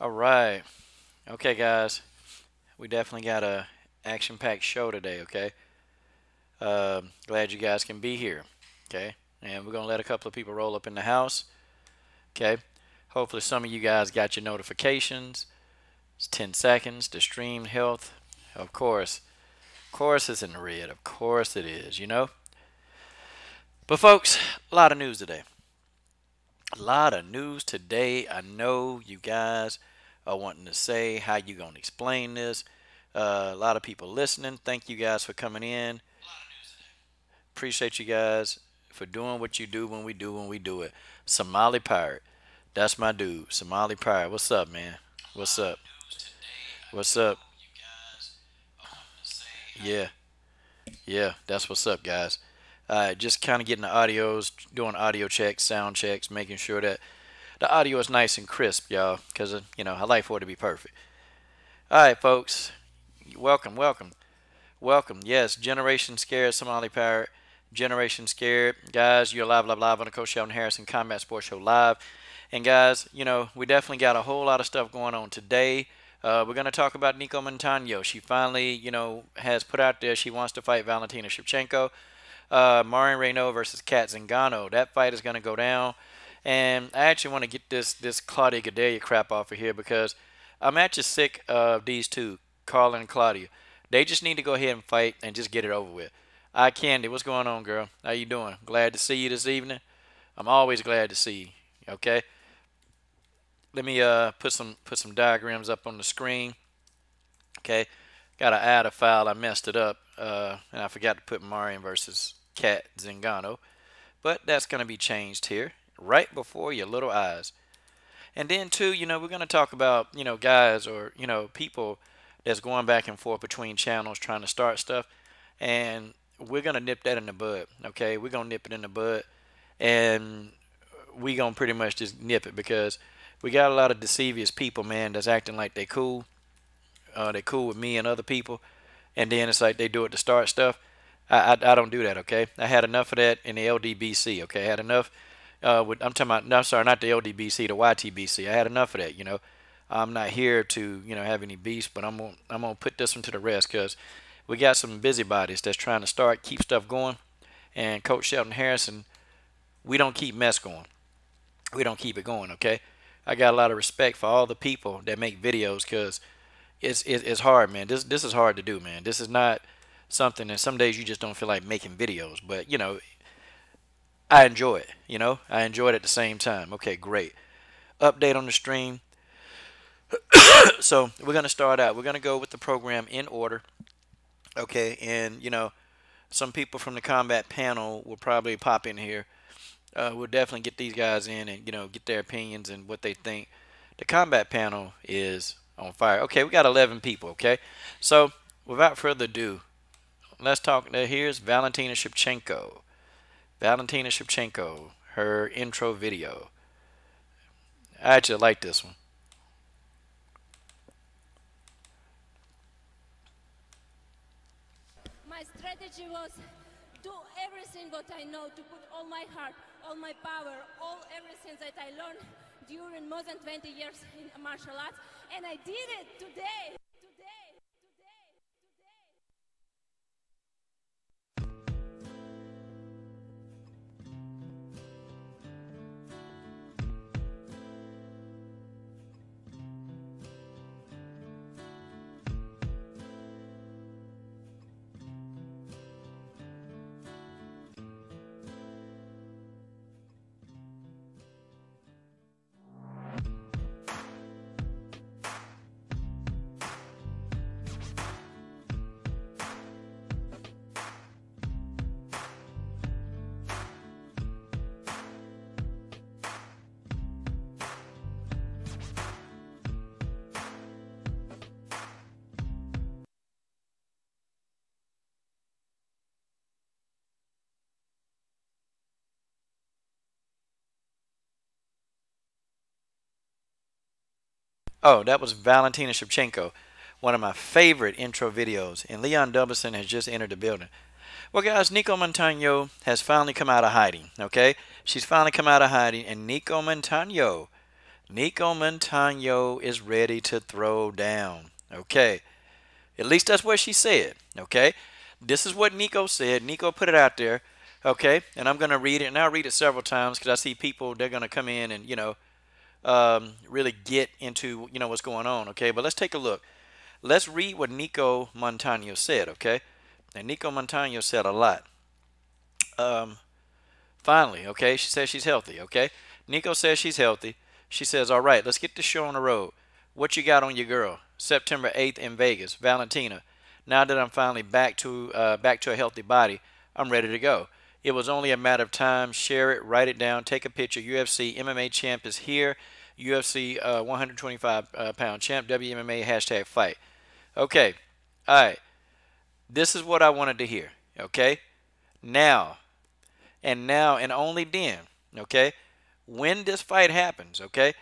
All right. Okay, guys. We definitely got a action-packed show today. Okay. Glad you guys can be here. Okay. And we're gonna let a couple of people roll up in the house. Okay. Hopefully, some of you guys got your notifications. It's 10 seconds. The stream health. Of course, it's in red. Of course, it is. But folks, a lot of news today. A lot of news today. I know you guys are wanting to say how you gonna explain this. A lot of people listening. Thank you guys for coming in. Appreciate you guys for doing what you do when we do it. Somali Pirate. That's my dude. Somali Pirate. What's up, man? What's up? What's up? Yeah, yeah, that's what's up, guys. Just kind of getting the audios, doing audio checks, sound checks, making sure that the audio is nice and crisp, y'all, because, I like for it to be perfect. All right, folks. Welcome, welcome, welcome. Yes, Generation Scared, Somali Pirate. Generation Scared. Guys, you're live on the Coach Sheldon Harrison Combat Sports Show Live. And, guys, we definitely got a whole lot of stuff going on today. We're going to talk about Nico Montano. She finally, has put out there she wants to fight Valentina Shevchenko. Marion Reneau versus Cat Zingano. That fight is going to go down. And I actually want to get this Claudia Gadelia crap off of here because I'm actually sick of these two, Carla and Claudia. They just need to go ahead and fight and just get it over with. Candy, what's going on, girl? How you doing? Glad to see you this evening. I'm always glad to see you. Okay. Let me put some diagrams up on the screen. Okay. Gotta add a file. I messed it up. And I forgot to put Marion versus Cat Zingano. But that's gonna be changed here, right before your little eyes. And then too, we're gonna talk about, guys or, people that's going back and forth between channels trying to start stuff. And we're gonna nip that in the bud. Okay, we're gonna nip it in the bud, and we gonna pretty much just nip it because we got a lot of deceivious people, man, that's acting like they cool. They cool with me and other people, and then it's like they do it to start stuff. I don't do that. Okay, I had enough of that in the LDBC. Okay, I had enough. I'm talking about. No, I'm sorry, not the LDBC, the YTBC. I had enough of that. I'm not here to have any beefs, but I'm gonna put this one to the rest because we got some busybodies that's trying to start keep stuff going, and Coach Sheldon Harrison, we don't keep mess going. We don't keep it going. Okay, I got a lot of respect for all the people that make videos because it's hard, man. This is hard to do, man. This is not something, and some days you just don't feel like making videos, but I enjoy it. I enjoy it at the same time. Okay, great. Update on the stream. So we're gonna start out. We're gonna go with the program in order. Okay, and some people from the combat panel will probably pop in here. We'll definitely get these guys in and get their opinions and what they think. The combat panel is on fire. Okay, we got 11 people. Okay, so without further ado, let's talk. Here's Valentina Shevchenko. Valentina Shevchenko, her intro video. I actually like this one. My strategy was do everything what I know, to put all my heart, all my power, all everything that I learned during more than 20 years in martial arts, and I did it today. Oh, that was Valentina Shevchenko, one of my favorite intro videos. And Leon Dublison has just entered the building. Well, guys, Nico Montano has finally come out of hiding. Okay, she's finally come out of hiding, and Nico Montano Nico Montano is ready to throw down. Okay. At least that's what she said. Okay. This is what Nico said. Nico put it out there. Okay. And I'm going to read it. And I'll read it several times because I see people, they're going to come in and, really get into, what's going on. Okay. But let's take a look. Let's read what Nico Montano said. Okay. And Nico Montano said a lot. Um, Finally, okay, she says she's healthy, okay? Nico says she's healthy. She says, all right, let's get this show on the road. What you got on your girl? September 8th in Vegas, Valentina. Now that I'm finally back to a healthy body, I'm ready to go. It was only a matter of time. Share it, write it down, take a picture. UFC MMA champ is here. UFC 125 pound champ, WMMA hashtag fight. Okay, all right. This is what I wanted to hear, okay? Now, now and only then, okay, when this fight happens, okay,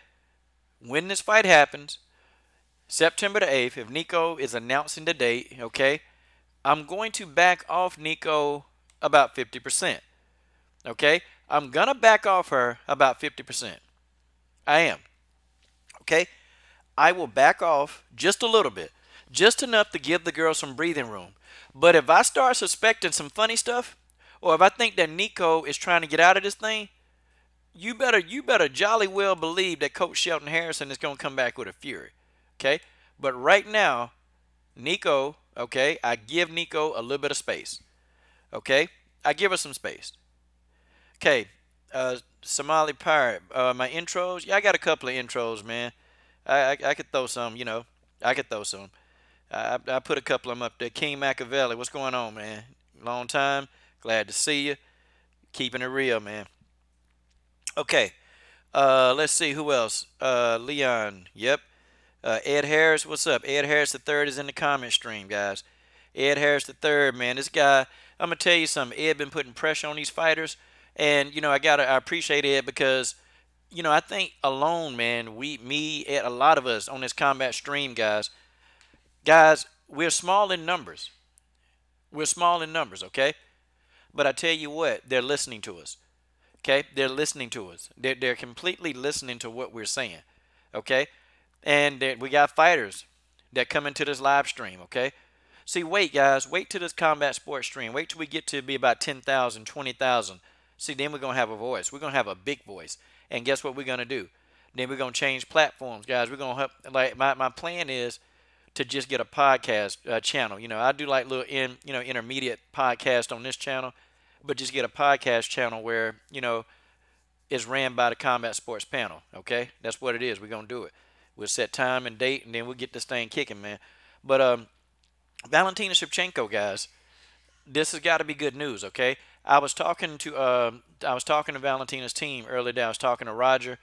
when this fight happens, September the 8th, if Nico is announcing the date, okay, I'm going to back off Nico about 50%, okay? I'm going to back off her about 50%. I am, okay? I will back off just a little bit, just enough to give the girl some breathing room. But if I start suspecting some funny stuff, or if I think that Nico is trying to get out of this thing, you better jolly well believe that Coach Shelton Harrison is going to come back with a fury. Okay? But right now, Nico, okay, I give Nico a little bit of space. Okay? I give her some space. Okay. Somali Pirate. My intros, yeah, I got a couple of intros, man. I could throw some, I could throw some. I put a couple of them up there. King Machiavelli, what's going on, man? Long time. Glad to see you. Keeping it real, man. Okay. Let's see who else. Leon. Yep. Ed Harris. What's up? Ed Harris the third is in the comment stream, guys. Ed Harris the third, man. This guy. I'm gonna tell you something. Ed been putting pressure on these fighters, and I appreciate Ed because I think alone, man, Ed, a lot of us on this combat stream, guys, we're small in numbers. We're small in numbers, okay? But I tell you what, they're listening to us. Okay, they're listening to us. They're completely listening to what we're saying. Okay, and we got fighters that come into this live stream. Okay, see, wait, guys, wait till this combat sports stream. Wait till we get to be about 10,000, 20,000. See, then we're gonna have a voice. We're gonna have a big voice. And guess what we're gonna do? Then we're gonna change platforms, guys. We're gonna help. Like my plan is to just get a podcast channel. I do like little intermediate podcast on this channel, but just get a podcast channel where is ran by the combat sports panel. Okay, that's what it is. We're gonna do it. We'll set time and date, and then we'll get this thing kicking, man. But Valentina Shevchenko, guys, this has got to be good news. Okay, I was talking to Valentina's team earlier today. I was talking to Roger,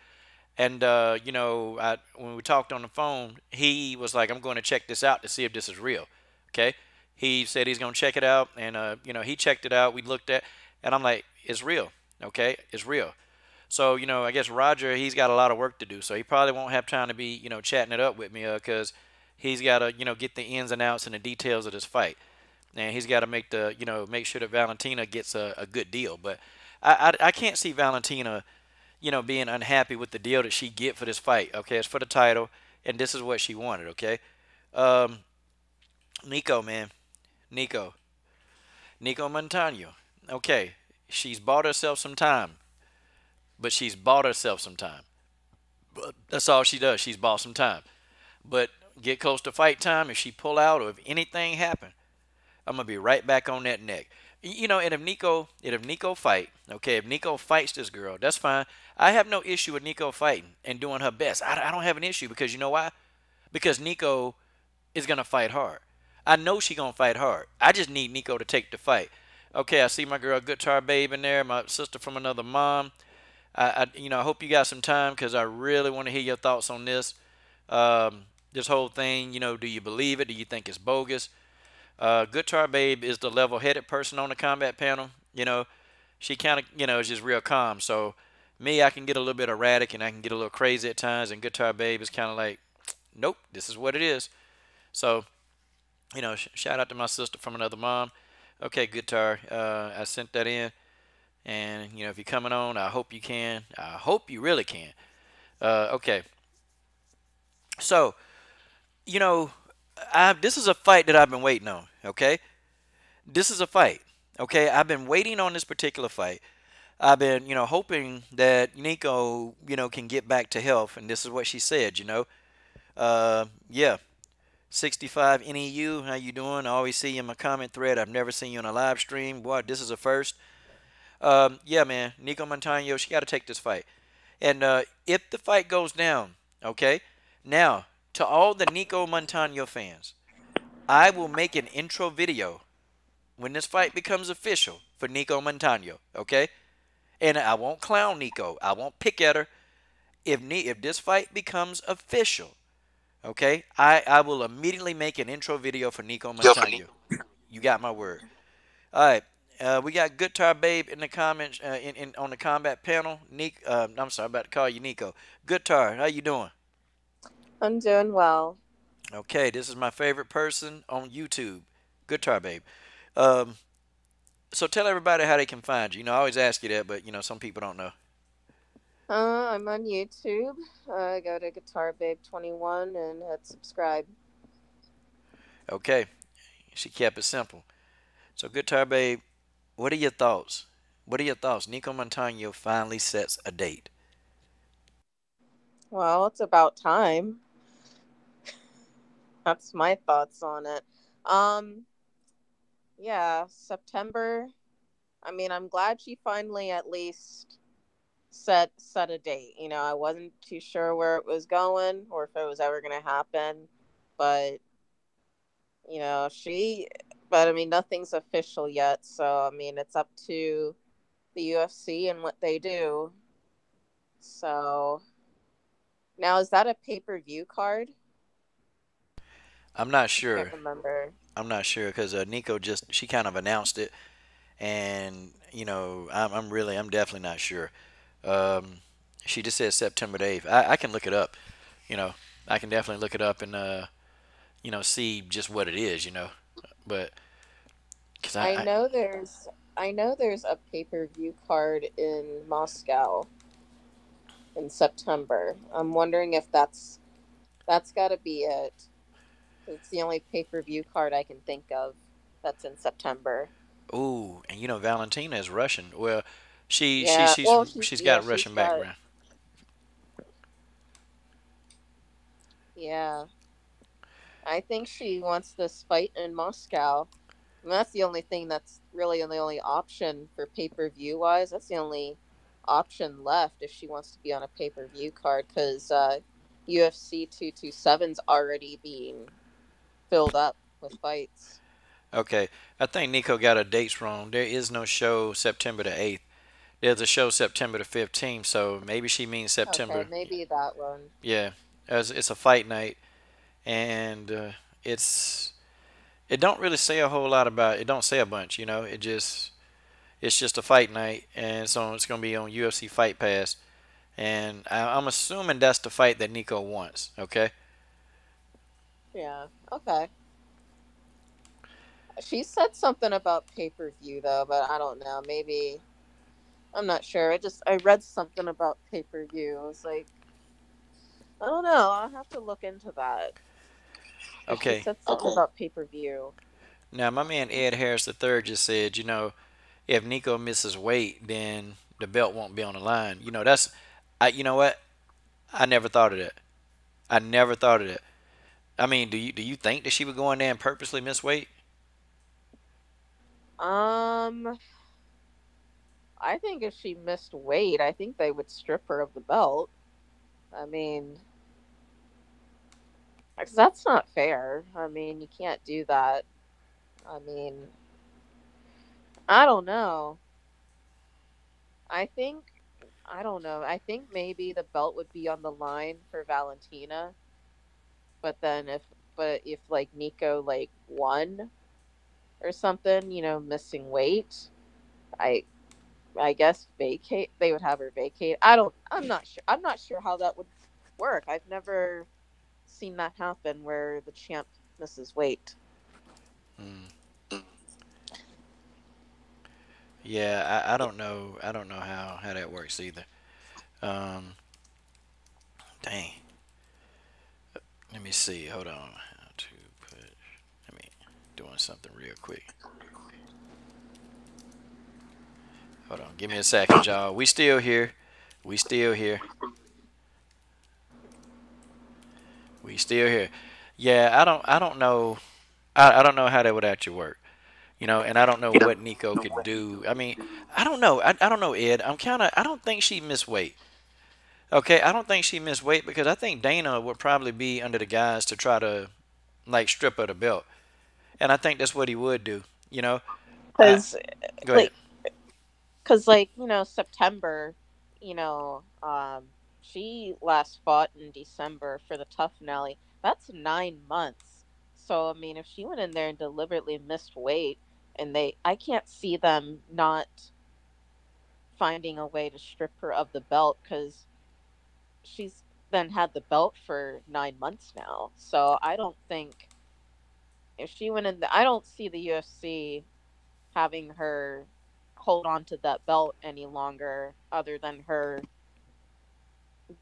and when we talked on the phone, he was like, "I'm going to check this out to see if this is real." Okay, he said he's going to check it out, and he checked it out. We looked at, and I'm like, "It's real." Okay, it's real. So, I guess Roger, he's got a lot of work to do. So he probably won't have time to be, chatting it up with me because he's got to, get the ins and outs and the details of this fight. And he's got to make sure that Valentina gets a good deal. But I can't see Valentina, being unhappy with the deal that she get for this fight. Okay, it's for the title, and this is what she wanted. Okay, um, Nico, man, Nico, Nico Montano. Okay, she's bought herself some time, but she's bought herself some time. But that's all she does. She's bought some time. But get close to fight time, if she pull out or if anything happen, I'm gonna be right back on that neck. And if Nico fight, okay, if Nico fights this girl, that's fine. I have no issue with Nico fighting and doing her best. I don't have an issue because you know why? Because Nico is gonna fight hard. I know she gonna fight hard. I just need Nico to take the fight. Okay, I see my girl Guitar Babe in there, my sister from another mom. I hope you got some time because I really want to hear your thoughts on this. This whole thing, do you believe it? Do you think it's bogus? Guitar Babe is the level-headed person on the combat panel. She kind of, is just real calm. So me, I can get a little bit erratic and I can get a little crazy at times. And Guitar Babe is kind of like, nope, this is what it is. So, shout out to my sister from another mom. Okay, Guitar, I sent that in. And, if you're coming on, I hope you can. I hope you really can. Okay. So, you know, this is a fight that I've been waiting on. Okay, this is a fight. Okay, I've been waiting on this particular fight. I've been, hoping that Nico, can get back to health, and this is what she said. Yeah, 65 NEU, how you doing? I always see you in my comment thread. I've never seen you on a live stream. What? This is a first. Yeah, man, Nico Montano, she got to take this fight. And if the fight goes down, okay, now to all the Nico Montano fans, I will make an intro video when this fight becomes official for Nico Montano, okay? And I won't clown Nico. I won't pick at her. If this fight becomes official, okay, I will immediately make an intro video for Nico Montano. You got my word. All right. We got Guitar Babe in the comments on the combat panel. I'm sorry, I'm about to call you Nico. Guitar, how you doing? I'm doing well. Okay, this is my favorite person on YouTube, Guitar Babe. Um, so tell everybody how they can find you. I always ask you that, but some people don't know. I'm on YouTube. Go to Guitar Babe 21 and hit subscribe. Okay, she kept it simple. So Guitar Babe, what are your thoughts? What are your thoughts? Nico Montano finally sets a date. Well, it's about time. That's my thoughts on it. Um, yeah, September. I mean, I'm glad she finally at least set a date. I wasn't too sure where it was going or if it was ever going to happen, but she. But I mean, nothing's official yet, so I mean, it's up to the UFC and what they do. So now, is that a pay-per-view card? I'm not I can't sure. remember. I'm not sure because Nico she kind of announced it, and I'm definitely not sure. Um, she just said September the 8th. I can look it up. You know, I can definitely look it up and see just what it is. But because I know there's I know there's a pay-per-view card in Moscow in September. I'm wondering if that's got to be it. It's the only pay-per-view card I can think of that's in September. ooh, and Valentina is Russian. Well, she she Yeah, she's well, she's got yeah, a she's Russian got background. yeah. I think she wants this fight in Moscow. And that's the only thing that's really the only option for pay-per-view wise. That's the only option left if she wants to be on a pay-per-view card because UFC 227's already being filled up with fights. Okay, I think Nico got her dates wrong. There is no show September the 8th. There's a show September the 15th, so maybe she means Okay, September. maybe that one. Yeah, it's a fight night, and it's it don't really say a whole lot about it. Don't say a bunch. It's just a fight night, and so it's gonna be on UFC Fight Pass, and I'm assuming that's the fight that Nico wants. Okay. Yeah. Okay. She said something about pay-per-view though, but I don't know. Maybe I'm not sure. I read something about pay-per-view. I was like, I don't know. I'll have to look into that. Because she Okay. said something about pay-per-view. Now my man Ed Harris III just said, if Nico misses weight, then the belt won't be on the line. You know what? I never thought of that. I never thought of that. I mean, do you think that she would go in there and purposely miss weight? Um, I think if she missed weight, I think they would strip her of the belt. I mean, 'cause that's not fair. I mean, you can't do that. I mean, I don't know. I think I don't know. I think maybe the belt would be on the line for Valentina, but then if like Nico like won or something, missing weight, I I guess vacate. They would have her vacate. I'm not sure. I'm not sure how that would work. I've never seen that happen where the champ misses weight. Mm. Yeah, I don't know. I don't know how that works either. Um, dang. Let me see. Hold on. How to put. Let me doing something real quick. Hold on. Give me a second, y'all. We still here. We still here. We still here. Yeah, I don't know. I don't know how that would actually work. And I don't know what Nico could do. I mean, I don't know. I don't know, Ed. I don't think she missed weight. Okay, I don't think she missed weight because I think Dana would probably be under the guys to try to like strip her the belt, and I think that's what he would do. You know, I Because go ahead. like September, you know, she last fought in December for the tough finale. That's 9 months. So I mean, if she went in there and deliberately missed weight, and I can't see them not finding a way to strip her of the belt because she's then had the belt for 9 months now. So I don't think if she went in, I don't see the UFC having her hold on to that belt any longer, other than her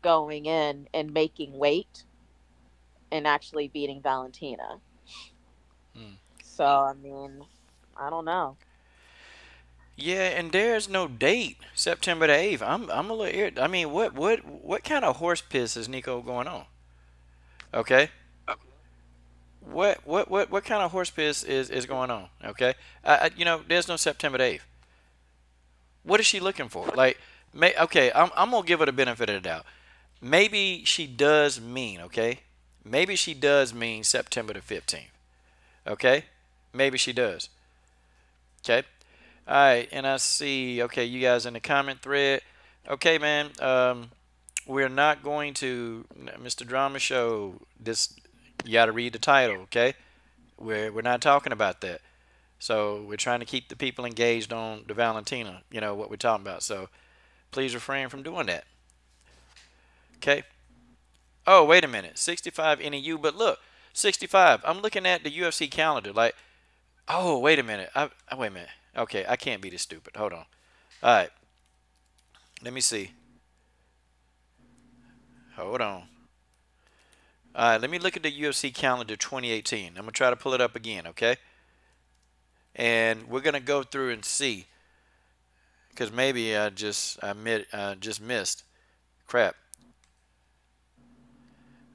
going in and making weight and actually beating Valentina. Hmm. So I mean, I don't know. Yeah, and there's no date, September the 8th. I'm a little irritated. I mean, what kind of horse piss is Nico going on? Okay, what kind of horse piss is going on? Okay, there's no September the 8th. What is she looking for? Like, okay, I'm gonna give her the benefit of the doubt. Maybe she does mean, okay? Maybe she does mean September the 15th. Okay? Maybe she does. Okay? All right, and I see, okay, you guys in the comment thread. Okay, man, we're not going to, Mr. Drama Show, this, you got to read the title, okay? We're not talking about that. So we're trying to keep the people engaged on the Valentina, what we're talking about. So please refrain from doing that. Okay? Oh, wait a minute. 65 NEU, but look, 65. I'm looking at the UFC calendar. Like, oh, wait a minute. Wait a minute. Okay, I can't be this stupid. Hold on. All right, let me see. Hold on. All right, let me look at the UFC calendar 2018. I'm gonna try to pull it up again, okay? And we're gonna go through and see, because maybe I just missed. Crap.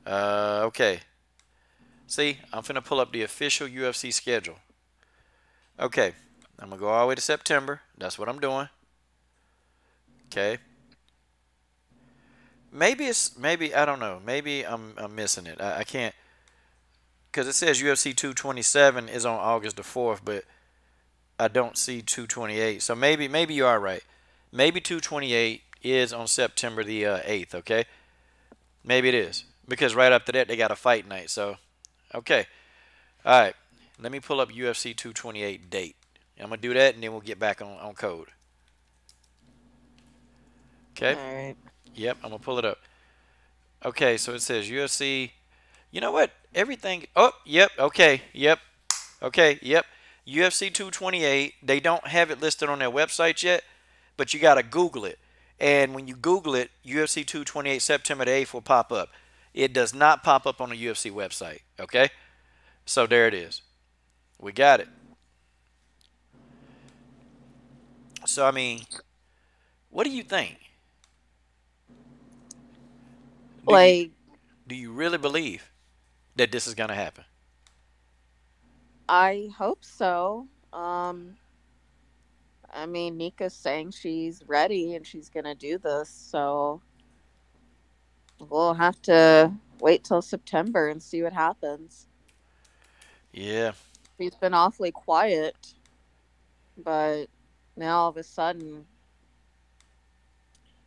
Okay. See, I'm finna pull up the official UFC schedule. Okay, I'm gonna go all the way to September. That's what I'm doing. Okay. Maybe I don't know. Maybe I'm missing it. I can't because it says UFC 227 is on August the 4th, but I don't see 228. So maybe you are right. Maybe 228 is on September the 8th. Okay, maybe it is because right after that they got a fight night. So okay, all right. Let me pull up UFC 228 date. I'm gonna do that and then we'll get back on code. All Okay. right. Yep, I'm gonna pull it up. Okay, so it says UFC. You know what? Everything. Oh, yep. Okay. Yep. Okay. Yep. UFC 228. They don't have it listed on their website yet, but you gotta Google it. And when you Google it, UFC 228 September the 8th will pop up. It does not pop up on the UFC website. Okay. So there it is. We got it. So I mean, what do you think? Do you Like, do you really believe that this is gonna happen? I hope so. I mean, Nika's saying she's ready and she's gonna do this, so we'll have to wait till September and see what happens. Yeah. She's been awfully quiet, but now all of a sudden,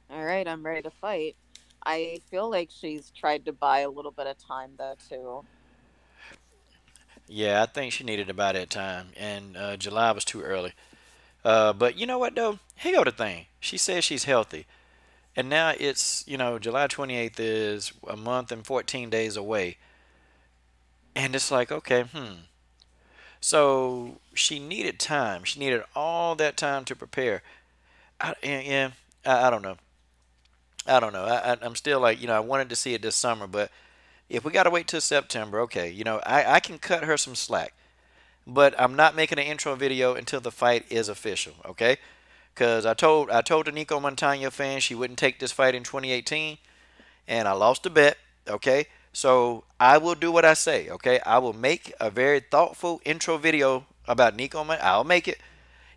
all right, I'm ready to fight. I feel like she's tried to buy a little bit of time though too. Yeah, I think she needed about that time, and July was too early. But you know what though? Here go the thing. She says she's healthy, and now it's July 28th is a month and 14 days away, and it's like okay, So she needed time. She needed all that time to prepare. Yeah, I don't know. I don't know. I'm still like I wanted to see it this summer, but If we got to wait till September, okay, I can cut her some slack, but I'm not making an intro video until the fight is official, okay? Because I told the Nico Montano fan she wouldn't take this fight in 2018, and I lost the bet, okay? So I will do what I say, okay? I will make a very thoughtful intro video about Nico. I'll make it.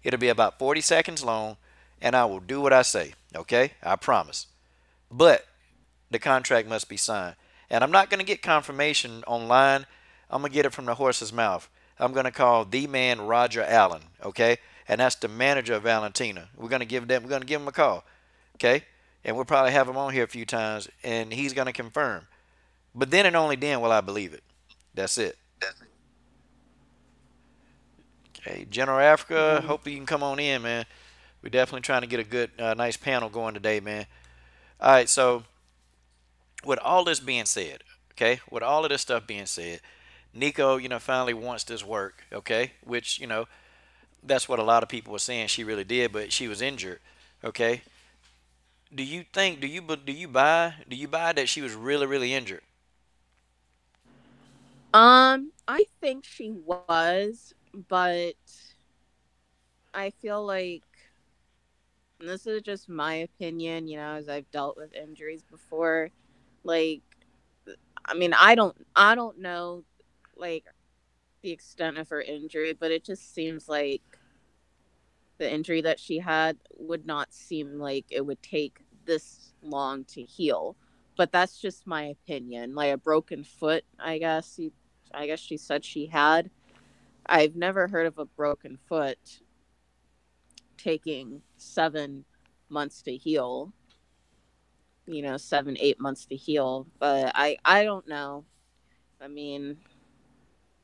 It'll be about 40 seconds long, and I will do what I say, okay? I promise. But the contract must be signed. And I'm not going to get confirmation online. I'm going to get it from the horse's mouth. I'm going to call the man Roger Allen, okay? And that's the manager of Valentina. We're going to give him a call, okay? And we'll probably have him on here a few times, and he's going to confirm. But then and only then will I believe it. That's it. Okay, General Africa, Mm. hope you can come on in, man. We're definitely trying to get a good, nice panel going today, man. All right, so with all this being said, okay, with all of this stuff being said, Nicco, finally wants this work, okay, which, that's what a lot of people were saying she really did, but she was injured, okay. Do you think, do you buy that she was really, really injured? I think she was, but I feel like, and this is just my opinion, as I've dealt with injuries before, like, I mean, I don't know, like, the extent of her injury, but it just seems like the injury that she had would not seem like it would take this long to heal. But that's just my opinion. Like a broken foot, I guess she said she had. I've never heard of a broken foot taking 7 months to heal. 7, 8 months to heal. But I don't know. I mean,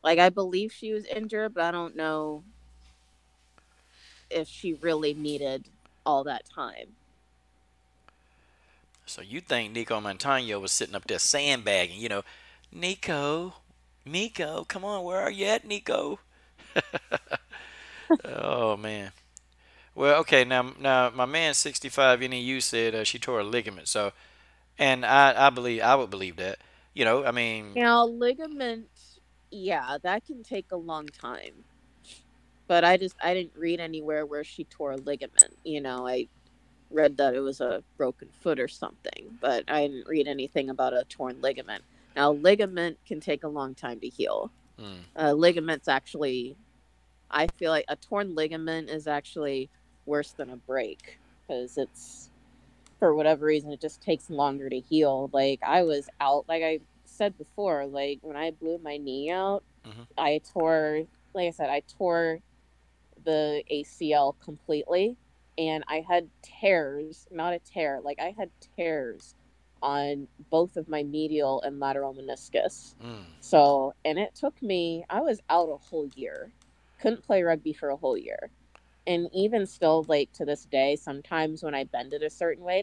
like I believe she was injured, but I don't know if she really needed all that time. So you think Nico Montano was sitting up there sandbagging, Nico, Nico, come on, where are you at, Nico? Oh man. Well, okay, now my man 65 NEU said she tore a ligament. So, and I would believe that. I mean, Ligament, yeah, that can take a long time. But I didn't read anywhere where she tore a ligament. I read that it was a broken foot or something, but I didn't read anything about a torn ligament. Now, ligament can take a long time to heal. hmm. Ligaments actually, I feel like a torn ligament is actually worse than a break because it's, for whatever reason, it just takes longer to heal. Like, I was out, like I said before, like when I blew my knee out, Hmm. I tore, like I said, I tore the ACL completely, and I had tears, not a tear, like I had tears on both of my medial and lateral meniscus. Mm. So, and it took me, I was out a whole year. Couldn't play rugby for a whole year. And even still, like to this day, sometimes when I bend it a certain way,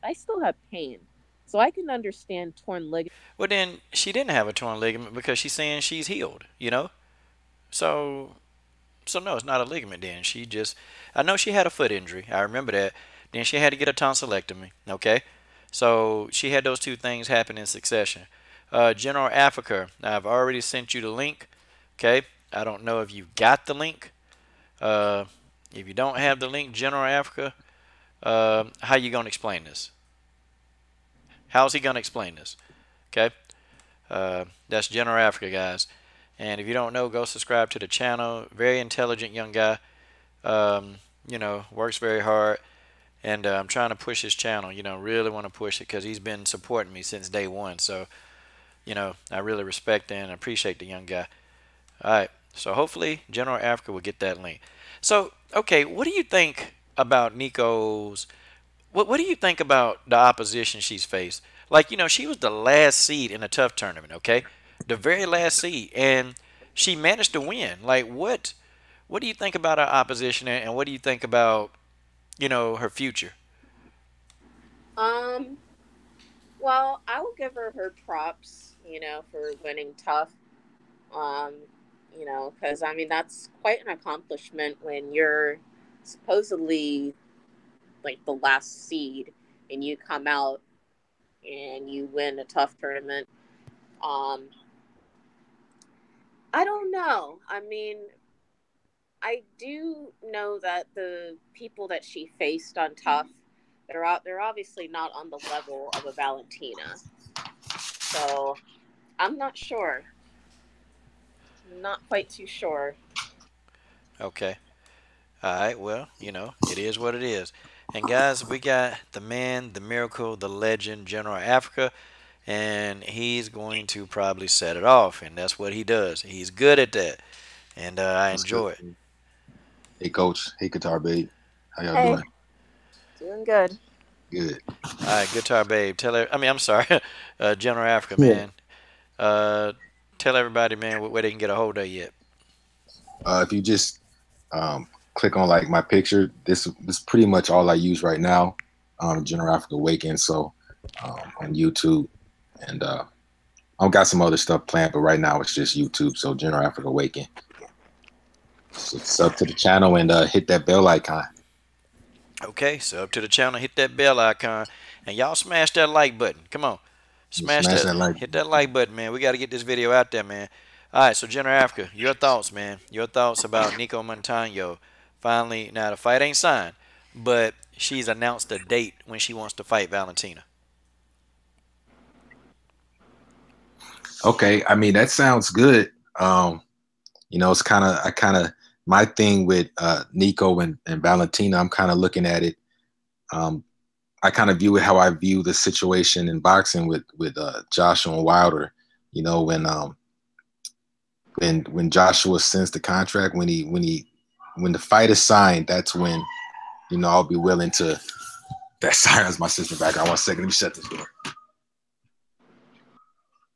I still have pain. So I can understand torn ligaments. Well, then she didn't have a torn ligament because she's saying she's healed. So no, it's not a ligament. Then I know she had a foot injury. I remember that. Then she had to get a tonsillectomy. Okay, so she had those two things happen in succession. General Africa, I've already sent you the link. Okay, I don't know if you got the link. Uh, if you don't have the link, General Africa, how you gonna explain this? How's he gonna explain this? Okay, that's General Africa, guys. And if you don't know, go subscribe to the channel. Very intelligent young guy. Works very hard. And I'm trying to push his channel. Really want to push it because he's been supporting me since day one. So, I really respect and appreciate the young guy. All right. So hopefully General Africa will get that link. So, okay, what do you think about Nico's? What do you think about the opposition she's faced? Like, she was the last seed in a tough tournament, okay? The very last seed, and she managed to win. Like, what do you think about her opposition, and what do you think about, her future? Um, well, I will give her props, for winning tough. Um, because I mean that's quite an accomplishment when you're supposedly like the last seed and you come out and you win a tough tournament. Um, I don't know. I mean, I do know that the people that she faced on Tough, they're obviously not on the level of a Valentina. So I'm not sure. I'm not quite too sure. Okay. All right. Well, it is what it is. And guys, we got the man, the miracle, the legend, General Africa, and he's going to probably set it off, and that's what he does. He's good at that, and I What's good? enjoy it. Hey, coach. Hey, Guitar Babe. How y'all Hey, doing? doing good. Good. All right, guitar babe. Tell her. I mean, I'm sorry, General Africa, Yeah. man. Uh, Tell everybody, man, where they can get a hold of you. At. If you just click on like my picture, this is pretty much all I use right now. General Africa Awaken. So on YouTube, and I've got some other stuff planned, but right now it's just YouTube. So General Africa Awaken. So sub to the channel and hit that bell icon. Okay, so up to the channel, hit that bell icon, and y'all smash that like button. Come on, You smash smash that, that like hit button. that like button, man. We got to get this video out there, man. All right, so General Africa, your thoughts, man. Your thoughts about Nico Montano. Finally, now the fight ain't signed, but she's announced a date when she wants to fight Valentina. Okay, I mean that sounds good. It's kind of my thing with Nico and Valentina. I'm kind of looking at it. Um, I kind of view it how I view the situation in boxing with Joshua and Wilder. You know, when Joshua sends the contract, when the fight is signed, that's when I'll be willing to. That sirens my sister back. I want a second. Let me shut this door.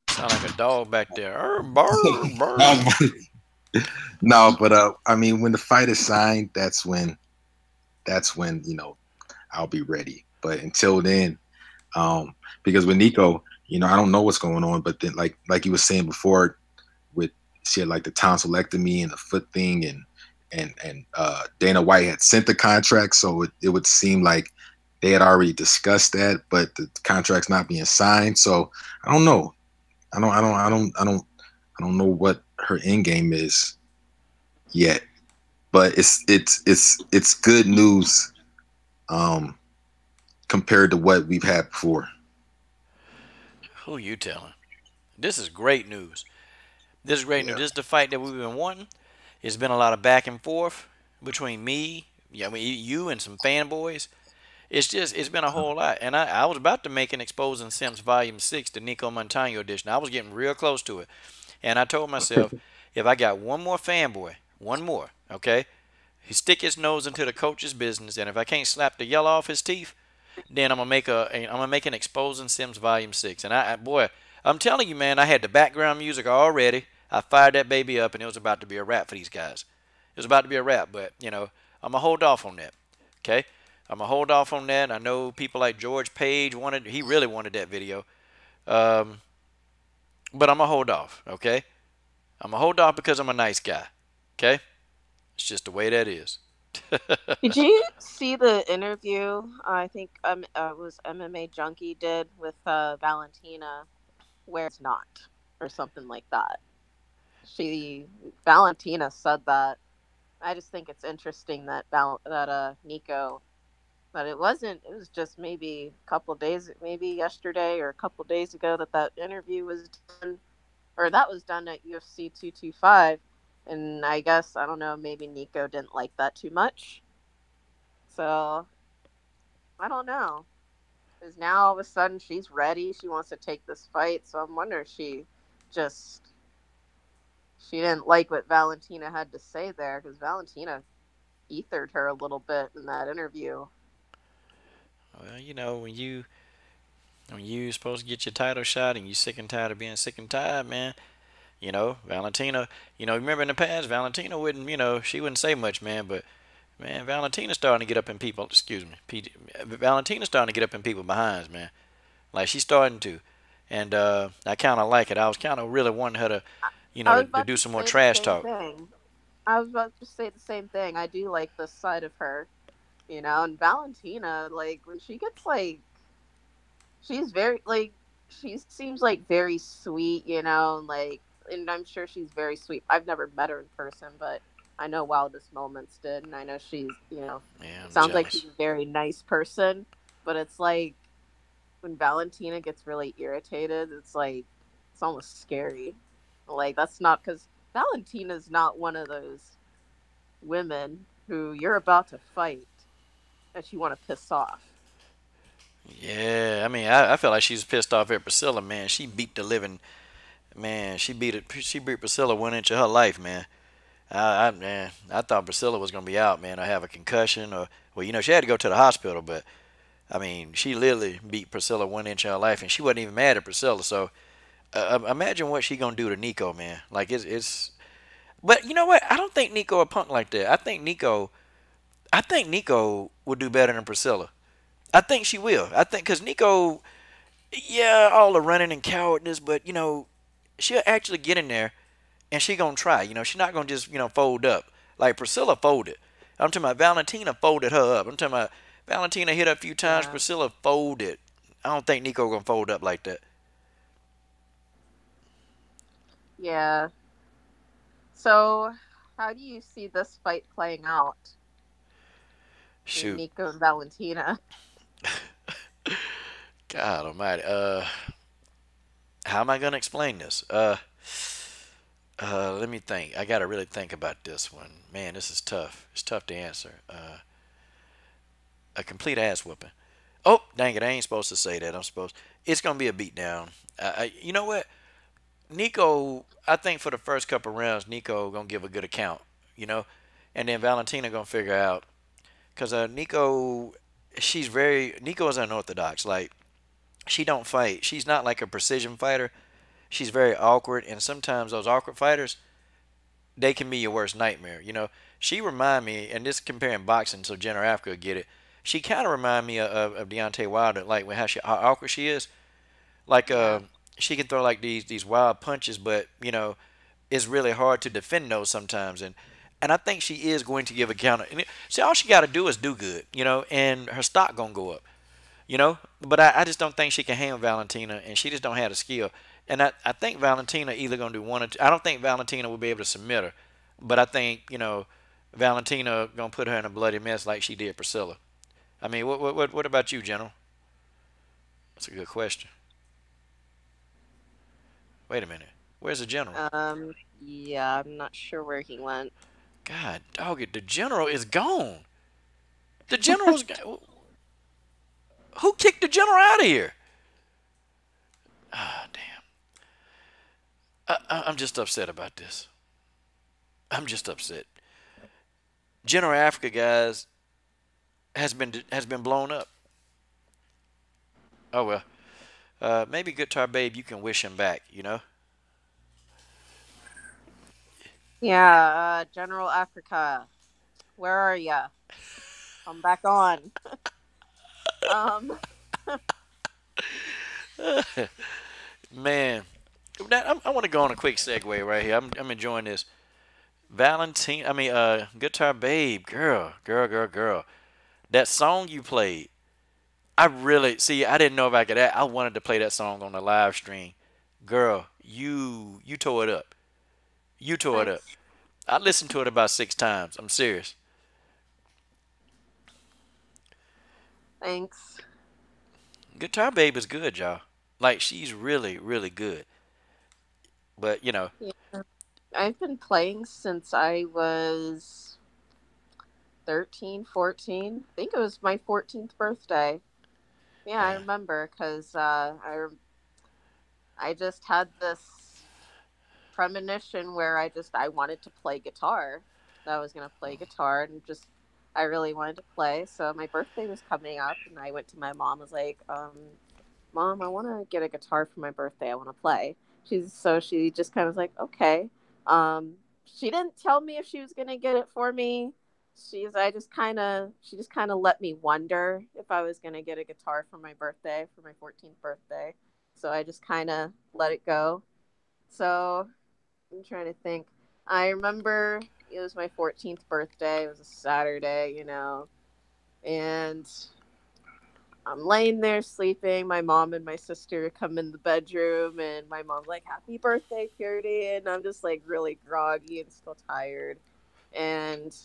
Sound like a dog back there. Burr, burr. No, no, but I mean, when the fight is signed, that's when I'll be ready. But until then, because with Nico, I don't know what's going on. But then, like you were saying before, with she had like the tonsillectomy and the foot thing, and Dana White had sent the contract, so it would seem like they had already discussed that, but the contract's not being signed. So I don't know. I don't know what her end game is yet, but it's good news um, compared to what we've had before. Who you telling? This is great news. This is great news. Yeah. This is the fight that we've been wanting. It's been a lot of back and forth between me, yeah, I mean you and some fanboys. It's been a whole lot. And I was about to make an Exposing Sims Volume 6, the Nico Montano edition. I was getting real close to it. And I told myself, if I got one more fanboy, one more, okay, he stick his nose into the coach's business, and if I can't slap the yellow off his teeth, then I'm gonna make an Exposing Sims Volume 6. And boy, I'm telling you, man, I had the background music already. I fired that baby up, and it was about to be a wrap for these guys. It was about to be a wrap, but I'm gonna hold off on that. Okay, I'm gonna hold off on that. I know people like George Page he really wanted that video, um, but I'm gonna hold off. Okay, I'm gonna hold off because I'm a nice guy. Okay, it's just the way that is. Did you see the interview? I think it was MMA Junkie did with Valentina, where it's not, or something like that. She Valentina said that. I just think it's interesting that Nico, but it wasn't. It was just maybe a couple days, maybe yesterday or a couple days ago that interview was done, or that was done at UFC 225. And I guess I don't know. Maybe Nico didn't like that too much. So I don't know. Because now all of a sudden she's ready. She wants to take this fight. So I'm wondering if just she didn't like what Valentina had to say there, because Valentina ethered her a little bit in that interview. Well, when you supposed to get your title shot and you sick and tired of being sick and tired, man. Valentina. Remember in the past, Valentina wouldn't. She wouldn't say much, man. But man, Valentina's starting to get up in people. Excuse me, Valentina's starting to get up in people behinds, man. Like she's starting to, and I kind of like it. I was kind of really wanting her to, I was to about do to some more say the trash same talk. thing. I was about to say the same thing. I do like this side of her, and Valentina, like when she gets like, she's very like she seems like very sweet, you know, like, and I'm sure she's very sweet. I've never met her in person, but I know Wildest Moments did, and I know she's, you know, Yeah, I'm sounds like she's jealous. a very nice person. But it's like when Valentina gets really irritated, it's like it's almost scary. Like that's not because Valentina's not one of those women who you're about to fight that you want to piss off. Yeah, I mean, I felt like she was pissed off at Priscilla, man. She beat the living man. She beat Priscilla 1 inch of her life, man. Man, I thought Priscilla was gonna be out, man. I have a concussion, or well, she had to go to the hospital, but I mean, she literally beat Priscilla 1 inch of her life, and she wasn't even mad at Priscilla. So imagine what she gonna do to Nico, man. Like it's. But you know what? I don't think Nico a punk like that. I think Nico will do better than Priscilla. I think she will. I think because Nico, yeah, all the running and cowardness, but she'll actually get in there and she gonna try. She's not gonna just fold up like Priscilla folded. I'm talking about Valentina folded her up. I'm talking about Valentina hit her a few times. Yeah, Priscilla folded. I don't think Nico gonna fold up like that. yeah. So, how do you see this fight playing out between Shoot, Nico and Valentina? God Almighty. How am I gonna explain this? Let me think. I gotta really think about this one. Man, this is tough. It's tough to answer. A complete ass whooping. Oh, dang it! I ain't supposed to say that. I'm supposed. It's gonna be a beatdown. You know what? Nico, I think for the first couple rounds, Nico gonna give a good account. You know, and then Valentina gonna figure out because Nico, Nico is unorthodox. Like she don't fight. She's not like a precision fighter. She's very awkward, and sometimes those awkward fighters they can be your worst nightmare. She remind me, and this comparing boxing so Jenner Africa would get it. She kind of remind me of Deontay Wilder, like how awkward she is. Like Yeah, she can throw like these wild punches, but it's really hard to defend those sometimes. And I think she is going to give a counter. See, all she got to do is do good, and her stock gonna go up. But I just don't think she can handle Valentina, and she just don't have the skill. And I think Valentina either gonna do one or two. I don't think Valentina will be able to submit her, but I think Valentina gonna put her in a bloody mess like she did Priscilla. I mean, what about you, General? That's a good question. Wait a minute, where's the General? yeah, I'm not sure where he went. God dog it, the General is gone. The General's who kicked the General out of here? Ah, damn. I'm just upset about this. I'm just upset. General Africa, guys, has been blown up. Oh well. Maybe Guitar Babe, you can wish him back. Yeah, General Africa, where are ya? Come back on. Um, Man, I want to go on a quick segue right here. I'm enjoying this. Valentine, I mean, Guitar Babe, girl, girl, girl, girl. That song you played, I really see. I didn't know if I could. I wanted to play that song on the live stream. Girl, you tore it up. You tore it up. thanks, I listened to it about 6 times. I'm serious. thanks. Guitar Babe is good, y'all. Like she's really, really good. But Yeah, I've been playing since I was 13, 14. I think it was my 14th birthday. Yeah, I yeah. remember because I just had this premonition where I wanted to play guitar. That I was gonna play guitar and just I really wanted to play. So my birthday was coming up, and I went to my mom. Was like, "Mom, I want to get a guitar for my birthday. I want to play." She just kind of was like, "Okay." She didn't tell me if she was gonna get it for me. She just kind of let me wonder if I was gonna get a guitar for my birthday, for my 14th birthday. So I just kind of let it go. So I'm trying to think. I remember it was my 14th birthday. It was a Saturday, and I'm laying there sleeping. My mom and my sister come in the bedroom, and my mom's like, "Happy birthday, Purity," and I'm just like really groggy and still tired. And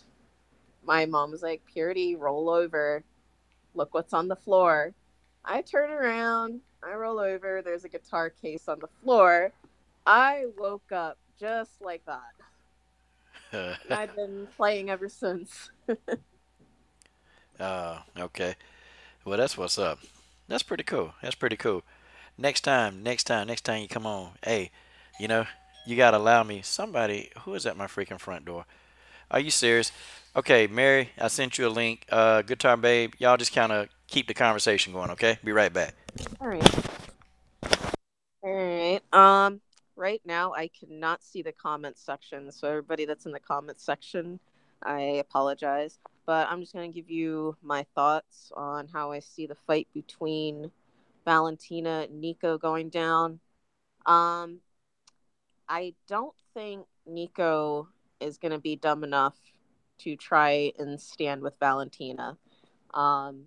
my mom was like, "Purity, roll over. Look what's on the floor." I turn around. I roll over. There's a guitar case on the floor. I woke up just like that, and I've been playing ever since. Okay. Well, that's what's up. That's pretty cool. That's pretty cool. Next time you come on, hey, you know, you gotta allow me. Somebody who is at my freaking front door? Are you serious? Okay, Mary, I sent you a link. Guitar Babe, y'all just kind of keep the conversation going, okay? Be right back. All right. All right. Right now I cannot see the comments section. So everybody that's in the comments section, I apologize. But I'm just gonna give you my thoughts on how I see the fight between Valentina and Nico going down. Um, I don't think Nico is gonna be dumb enough to try and stand with Valentina. Um,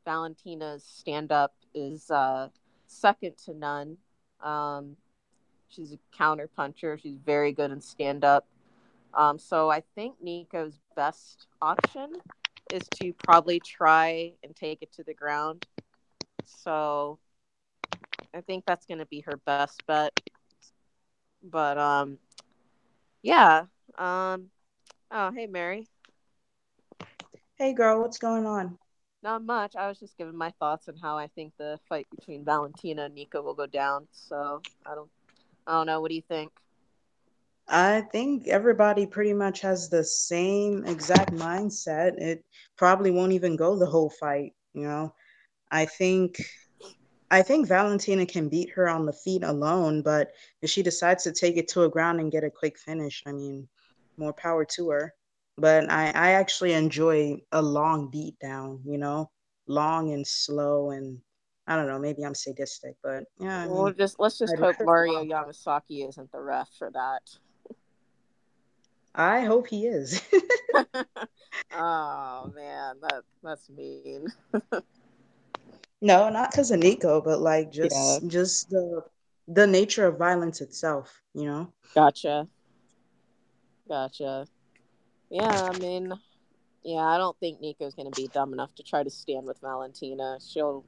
Valentina's stand up is second to none. Um, She's a counter puncher. She's very good in stand up. So I think Nico's best option is to probably try and take it to the ground. So I think that's going to be her best bet. But yeah. Um, oh, hey, Mary. Hey girl, what's going on? Not much. I was just giving my thoughts on how I think the fight between Valentina and Nico will go down. So I don't know. What do you think? I think everybody pretty much has the same exact mindset. It probably won't even go the whole fight, you know. I think I think Valentina can beat her on the feet alone, but if she decides to take it to a ground and get a quick finish, I mean, more power to her. But I actually enjoy a long beat down, long and slow and I don't know, maybe I'm sadistic, but yeah, I We'll mean, just let's just I'd hope rather Mario long fight. Yamasaki isn't the ref for that. I hope he is. Oh man, that's mean. No, not because of Nico, but like Yeah, just the nature of violence itself, you know? gotcha, gotcha. Yeah, I mean, yeah, I don't think Nico's gonna be dumb enough to try to stand with Valentina. She'll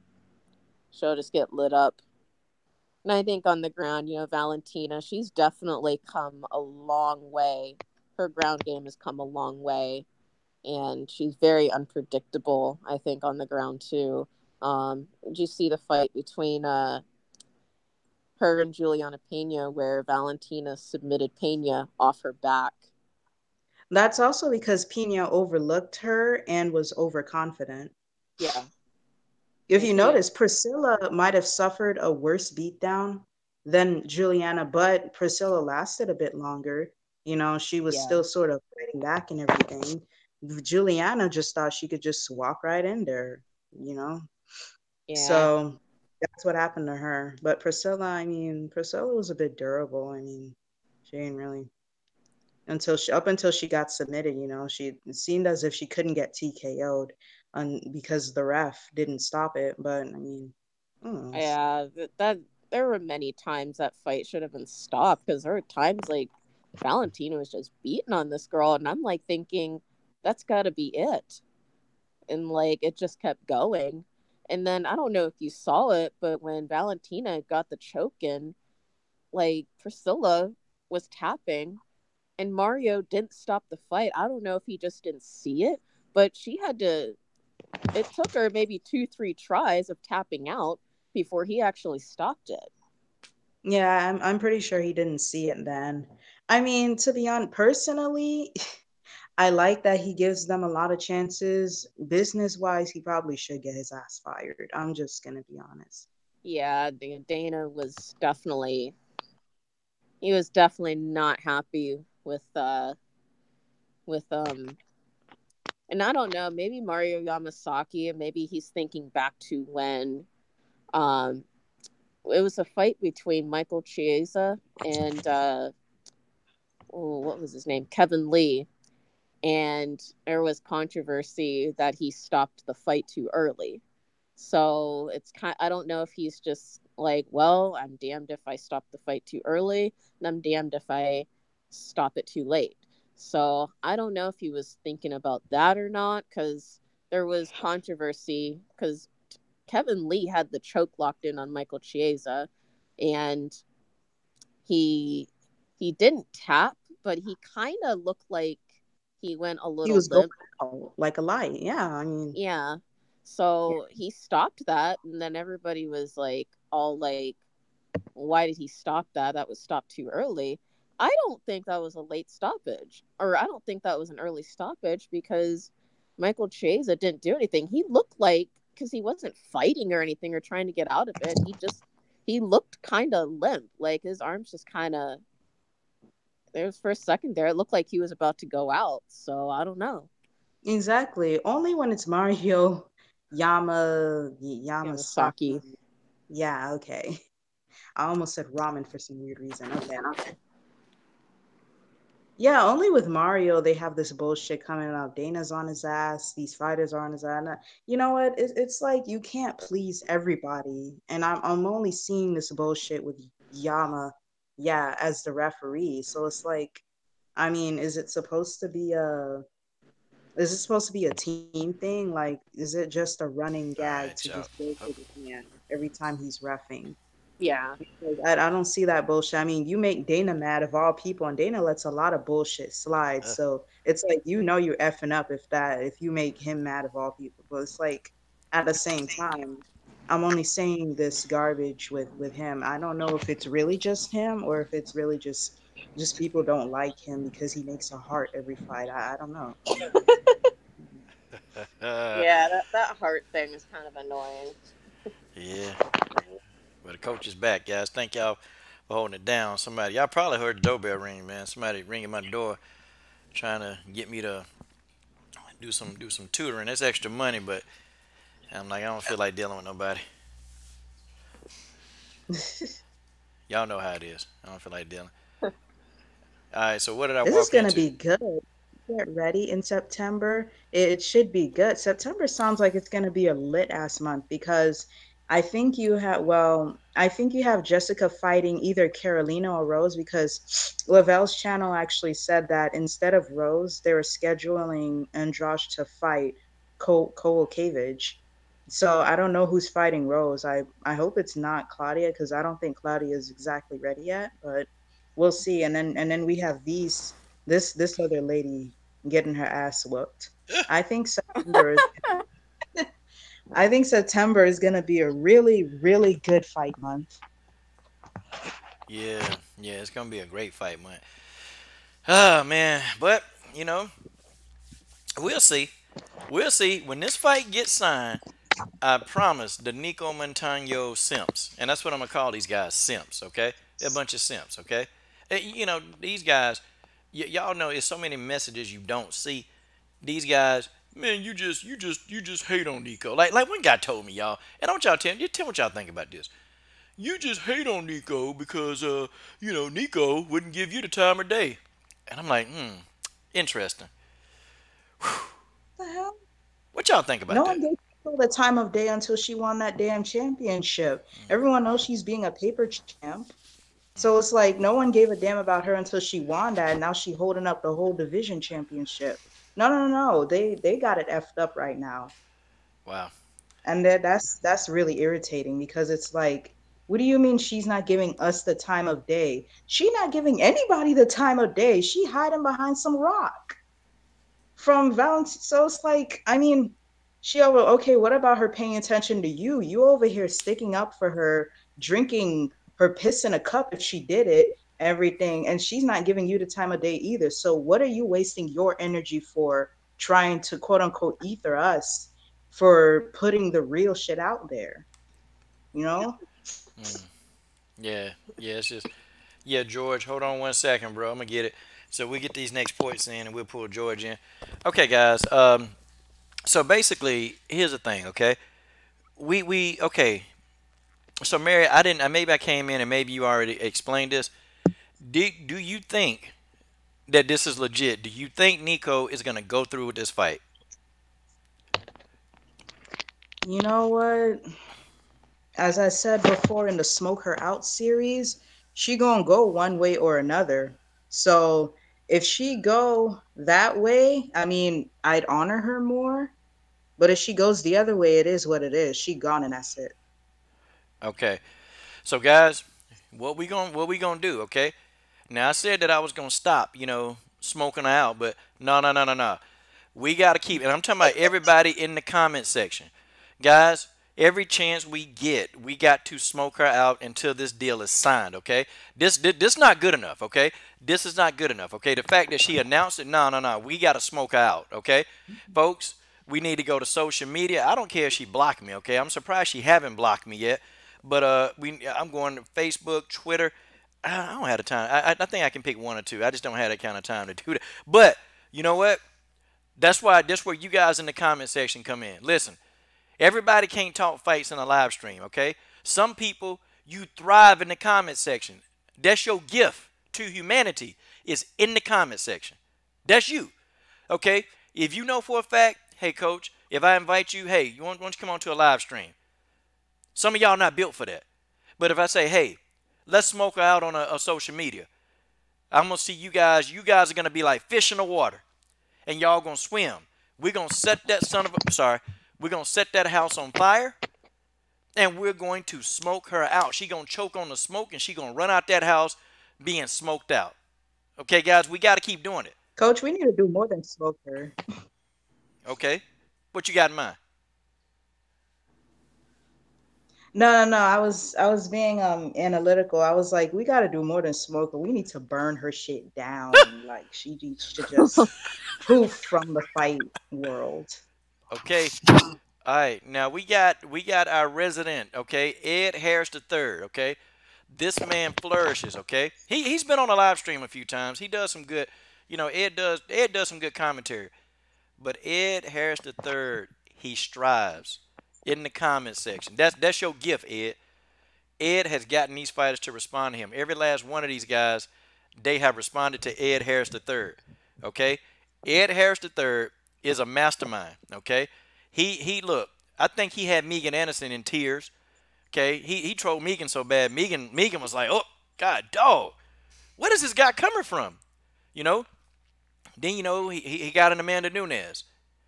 just get lit up. And I think on the ground, Valentina, she's definitely come a long way. Her ground game has come a long way, and she's very unpredictable. I think on the ground too. Did you see the fight between her and Juliana Pena, where Valentina submitted Pena off her back? That's also because Pina overlooked her and was overconfident. Yeah, If and you she, notice, Priscilla might have suffered a worse beatdown than Juliana, but Priscilla lasted a bit longer. She was yeah, still sort of fighting back and everything. Juliana just thought she could just walk right in there, you know? yeah, So that's what happened to her. But Priscilla, I mean, Priscilla was a bit durable. I mean, she didn't really up until she got submitted, she it seemed as if she couldn't get TKO'd because the ref didn't stop it. But I mean, who knows? yeah. That there were many times that fight should have been stopped because there were times like Valentina was just beating on this girl, and I'm like thinking that's got to be it, and like it just kept going. And then I don't know if you saw it, but when Valentina got the choke in, like Priscilla was tapping and Mario didn't stop the fight. I don't know if he just didn't see it, but she had to, it took her maybe two, three tries of tapping out before he actually stopped it. Yeah, I'm pretty sure he didn't see it then. I mean, to be honest, personally, I like that he gives them a lot of chances. Business wise, he probably should get his ass fired. I'm just gonna be honest. Yeah, Dana was definitely, he was definitely not happy with and I don't know, maybe Mario Yamasaki, and maybe he's thinking back to when um it was a fight between Michael Chiesa and oh, what was his name? Kevin Lee. And there was controversy that he stopped the fight too early. So it's I don't know if he's just like, well, I'm damned if I stop the fight too early, and I'm damned if I stop it too late. So I don't know if he was thinking about that or not, because there was controversy because Kevin Lee had the choke locked in on Michael Chiesa, and he he didn't tap, but he kind of looked like he went a He little was going limp. out like a light. Yeah, I mean, Yeah. yeah, So he stopped that, and then everybody was like, all like, why did he stop that? That was stopped too early. I don't think that was a late stoppage, or I don't think that was an early stoppage because Michael Chiesa didn't do anything. He looked like, because he wasn't fighting or anything or trying to get out of it. He looked kind of limp, like his arms just kind of. There was for a second there, it looked like he was about to go out. So I don't know. exactly. Only when it's Mario Yamasaki. Yamasaki. Yeah, okay. I almost said ramen for some weird reason. Okay. Yeah, only with Mario they have this bullshit coming out. Dana's on his ass. These fighters are on his ass. You know what? It's like you can't please everybody, and I'm only seeing this bullshit with Yama, yeah, as the referee. So it's like, I mean, is it supposed to be a team thing? Like, is it just a running All gag right, to y'all. just go for the hand every time he's refing? Yeah. Like, I don't see that bullshit. I mean, you make Dana mad of all people, and Dana lets a lot of bullshit slide. Uh, So it's like you're effing up if you make him mad of all people. But it's like at the same time, I'm only saying this garbage with him. I don't know if it's really just him or if it's really just people don't like him because he makes a heart every fight. I don't know. Yeah, that heart thing is kind of annoying. yeah. Well, the coach is back, guys. Thank y'all for holding it down. Somebody, y'all probably heard the doorbell ring, man. Somebody ringing my door, trying to get me to do some tutoring. That's extra money, but I'm like, I don't feel like dealing with nobody. Y'all know how it is. I don't feel like dealing. All right, so what did I This is walk gonna into? be good. Get ready in September. It should be good. September sounds like it's gonna be a lit ass month because I think you have Jessica fighting either Carolina or Rose because Lavelle's channel actually said that instead of Rose, they were scheduling Andrash to fight Cole Cavage. So I don't know who's fighting Rose. I hope it's not Claudia because I don't think Claudia is exactly ready yet, but we'll see. And then we have this other lady getting her ass whooped. I think September is I think September is gonna be a really good fight month. Yeah, yeah, it's gonna be a great fight, man. Oh man, but you know, we'll see. We'll see when this fight gets signed. I promise the Nico Montano simps, and that's what I'm gonna call these guys, simps. Okay, they're a bunch of simps. Okay, these guys, y'all know there's so many messages you don't see. These guys, man, you just hate on Nico. Like one guy told me, y'all, and I want y'all tell me what y'all think about this. You just hate on Nico because Nico wouldn't give you the time of day, and I'm like, interesting. The hell? What y'all think about No that? one gave her the time of day until she won that damn championship. Everyone knows she's being a paper champ. So it's like no one gave a damn about her until she won that, and now she holding up the whole division championship. No, no, no, no. They got it effed up right now. Wow. And that's really irritating because it's like, what do you mean she's not giving us the time of day? She not giving anybody the time of day. She hiding behind some rock from Valentine. So it's like, I mean, she over okay, what about her paying attention to you? You over here sticking up for her, drinking her piss in a cup if she did it, everything, and she's not giving you the time of day either. So what are you wasting your energy for trying to quote unquote ether us for putting the real shit out there? You know? Mm. Yeah, yeah. It's just yeah, George. Hold on 1 second, bro. I'm gonna get it. So we get these next points in, and we'll pull George in. Okay, guys. So basically, here's the thing. Okay, we okay. So Mary, I didn't. Maybe I came in and maybe you already explained this. Do you think that this is legit? Do you think Nico is gonna go through with this fight? You know what? As I said before in the Smoke Her Out series, she gonna go one way or another. So if she go that way, I mean, I'd honor her more. But if she goes the other way, it is what it is. She gone and that's it. Okay. So guys, what we gonna do? Okay. Now I said that I was gonna stop, smoking her out, but no, no, no, no, no. We gotta keep, and I'm talking about everybody in the comment section, guys. Every chance we get, we got to smoke her out until this deal is signed. Okay, this not good enough. Okay, this is not good enough. Okay, the fact that she announced it, no, no, no. We gotta smoke her out. Okay, folks, we need to go to social media. I don't care if she blocked me. Okay, I'm surprised she haven't blocked me yet. But I'm going to Facebook, Twitter. I don't have the time. I think I can pick one or two. I just don't have that kind of time to do that. But you know what? That's where you guys in the comment section come in. Listen, everybody can't talk fights in a live stream, okay? Some people, you thrive in the comment section. That's your gift to humanity, is in the comment section. That's you, okay? If you know for a fact, hey coach, if I invite you, hey, you want to come on to a live stream? Some of y'all not built for that. But if I say, hey, let's smoke her out on a social media, I'm gonna see you guys. You guys are gonna be like fish in the water, and y'all gonna swim. We're gonna set that son of a sorry. We're gonna set that house on fire, and we're going to smoke her out. She gonna choke on the smoke, and she gonna run out that house being smoked out. Okay, guys, we gotta keep doing it. Coach, we need to do more than smoke her. Okay, what you got in mind? No, no, no. I was being analytical. I was like, we got to do more than smoke her. We need to burn her shit down. Like she needs to just poof from the fight world. Okay, all right. Now we got our resident. Okay, Ed Harris the third. Okay, this man flourishes. Okay, he's been on a live stream a few times. He does some good. Ed does some good commentary. But Ed Harris the third, he strives in the comment section. That's your gift, Ed. Ed has gotten these fighters to respond to him. Every last one of these guys, they have responded to Ed Harris the third. Okay, Ed Harris the third is a mastermind. Okay, he look. I think he had Megan Anderson in tears. Okay, he trolled Megan so bad. Megan was like, oh God, dog, where is this guy coming from? You know. Then he got an Amanda Nunes.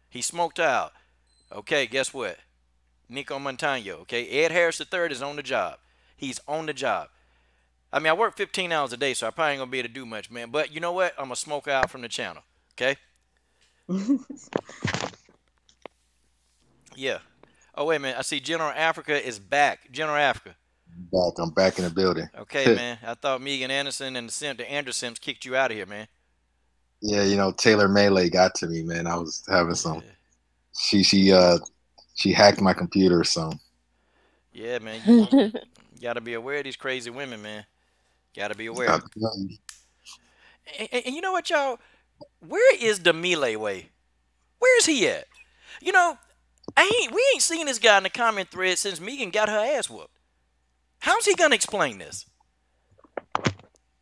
He smoked out. Okay, guess what? Nico Montano. Okay, Ed Harris III is on the job. He's on the job. I mean, I work 15 hours a day, so I probably ain't gonna be able to do much, man. But you know what? I'm gonna smoke out from the channel. Okay? Yeah. Oh wait a minute. I see General Africa is back. General Africa. I'm back in the building. Okay, man. I thought Megan Anderson and the Andrew Sims kicked you out of here, man. Yeah, Taylor Melee got to me, man. I was having some. Yeah, She hacked my computer or something. yeah, man. You gotta be aware of these crazy women, man. Gotta be aware. Uh, And you know what, y'all? Where is the Melee way? Where is he at? You know, we ain't seen this guy in the comment thread since Megan got her ass whooped. How's he gonna explain this?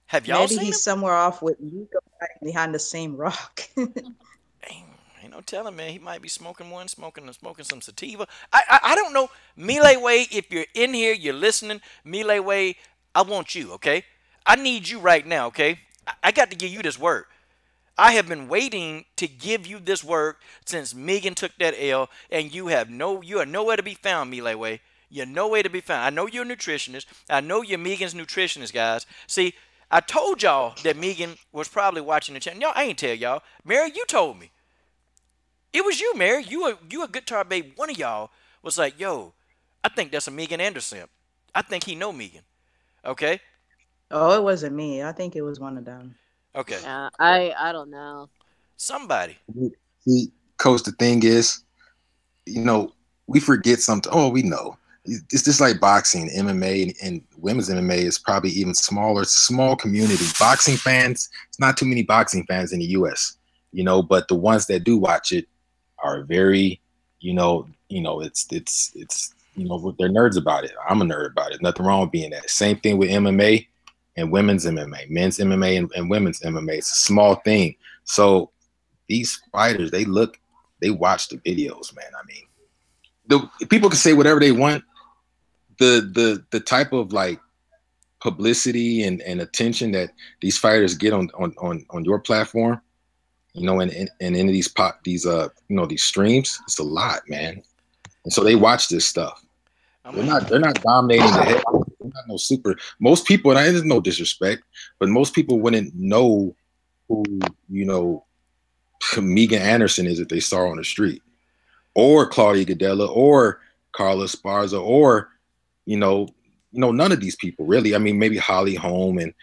Have y'all Maybe seen him? he's somewhere off with Nico hiding behind the same rock. Ain't no telling, man. He might be smoking smoking some sativa. I don't know. Melee Way, if you're in here, you're listening. Melee Way, I want you, okay? I need you right now, okay? I got to give you this word. I have been waiting to give you this word since Megan took that L, and you are nowhere to be found, Melee Way. You're nowhere to be found. I know you're a nutritionist. I know you're Megan's nutritionist, guys. See, I told y'all that Megan was probably watching the channel. Y'all, I ain't tell y'all. Mary, you told me. It was you, Mary. You a guitar babe. One of y'all was like, yo, I think that's a Megan Anderson. I think he know Megan. Okay? Oh, it wasn't me. I think it was one of them. Okay. Yeah, I don't know. Somebody. See, Coach, the thing is, we forget something. Oh, we know. It's just like boxing, MMA, and women's MMA is probably even smaller, small community. Boxing fans, it's not too many boxing fans in the U.S., but the ones that do watch it are very, it's they're nerds about it. I'm a nerd about it. Nothing wrong with being that. Same thing with MMA and women's MMA, men's MMA and women's MMA. It's a small thing. So these fighters, they watch the videos, man. I mean, the people can say whatever they want. The type of like publicity and attention that these fighters get on your platform, and into these streams, it's a lot, man. And so they watch this stuff. I'm They're not dominating the head. They're not no super. Most people, and there's no disrespect, but most people wouldn't know who you know Megan Anderson is if they saw her on the street, or Claudia Gadella, or Carla Esparza, or you know, none of these people really. I mean, maybe Holly Holm, and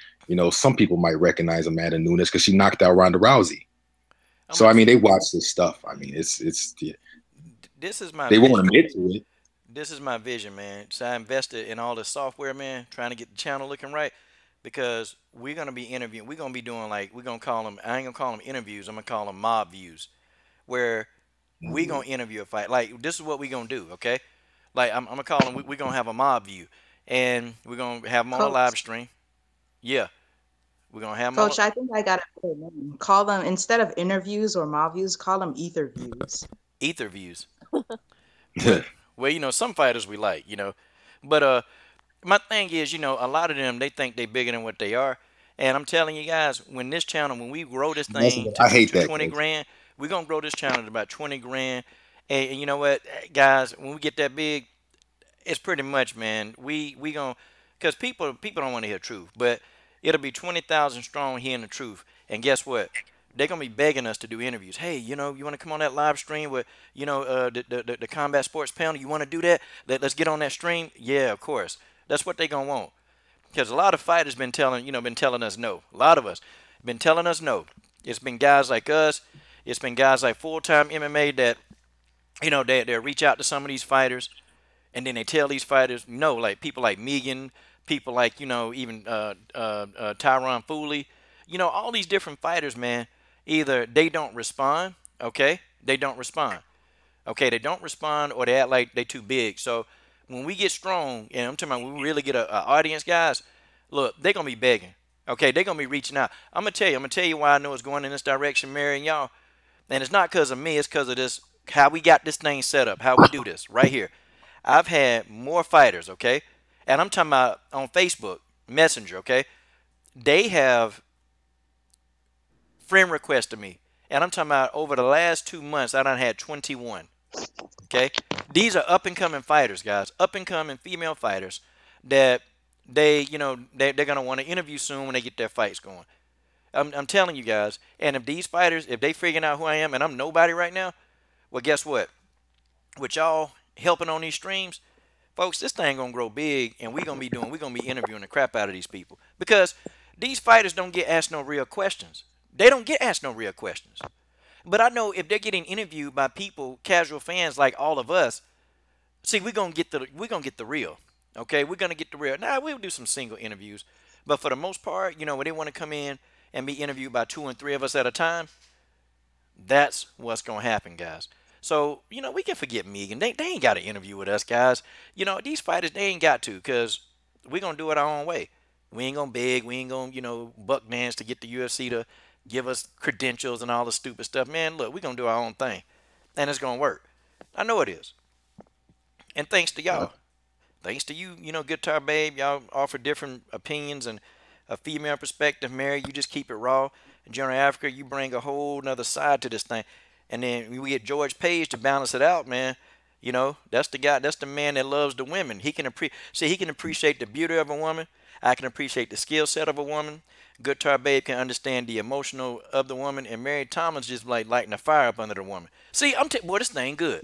some people might recognize Amanda Nunes because she knocked out Ronda Rousey. I'm So gonna. I mean, they watch this stuff. I mean, it's This is my they won't vision. admit to it. This is my vision, man. So I invested in all the software, man, trying to get the channel looking right because we're gonna be interviewing. We're gonna be doing like we're gonna call them. I ain't gonna call them interviews. I'm gonna call them mob views, where we gonna interview a fight. Like this is what we gonna do, okay? Like I'm gonna call them. We gonna have a mob view, and we're gonna have them on a live Coach, stream. Yeah, we're gonna have them on Coach, I think I got a better name. Call them, instead of interviews or mob views, call them ether views. ether views. Well, some fighters we like, but my thing is, a lot of them they think they bigger than what they are, and I'm telling you guys, when this channel, when we grow this thing I to hate to that, 20 coach. grand, we're gonna grow this channel to about 20 grand, and you know what, guys, when we get that big, it's pretty much, man. We gonna, cause people don't want to hear truth, but it'll be 20,000 strong hearing the truth. And guess what? They're gonna be begging us to do interviews. Hey, you want to come on that live stream with the combat sports panel? You want to do that? Let's get on that stream. Yeah, of course. That's what they gonna want. Because a lot of fighters been telling us no. A lot of us been telling us no. It's been guys like us. It's been guys like full time MMA that they reach out to some of these fighters and then they tell these fighters no, like people like Megan, people like even Tyron Fooley, all these different fighters, man. Either they don't respond, okay, they don't respond, okay, they don't respond, or they act like they too big. So when we get strong, and I'm talking about when we really get a audience, guys, look, they're gonna be begging. Okay, they're gonna be reaching out. I'm gonna tell you why I know it's going in this direction, Mary and y'all. And it's not because of me, it's because of this, how we got this thing set up, how we do this right here. I've had more fighters, okay? And I'm talking about on Facebook, Messenger, okay? They have friend requested me. And I'm talking about over the last 2 months, I done had 21, okay? These are up and coming fighters, guys. Up and coming female fighters that they're going to want to interview soon when they get their fights going. I'm telling you guys. And if these fighters, if they figuring out who I am and I'm nobody right now, well, guess what? With y'all helping on these streams, folks, this thing gonna grow big, and we're gonna be interviewing the crap out of these people because these fighters don't get asked no real questions. They don't get asked no real questions. But I know if they're getting interviewed by people, casual fans like all of us, see, we're gonna get the real. Okay, we're gonna get the real. Now we'll do some single interviews, but for the most part, when they want to come in and be interviewed by two and three of us at a time, that's what's gonna happen, guys. So, we can forget Megan. They ain't got to interview with us, guys. These fighters, they ain't got to, because we going to do it our own way. We ain't going to beg. We ain't going to, buck dance to get the UFC to give us credentials and all the stupid stuff. Man, look, we going to do our own thing. And it's going to work. I know it is. And thanks to Uh, y'all. Thanks to you, Guitar Babe. Y'all offer different opinions and a female perspective. Mary, you just keep it raw. General Africa, you bring a whole nother side to this thing. And then we get George Page to balance it out, man. That's the guy. That's the man that loves the women. He can appreciate the beauty of a woman. I can appreciate the skill set of a woman. Guitar Babe can understand the emotional of the woman, and Mary Thomas just like lighting a fire up under the woman. See, boy, this thing good.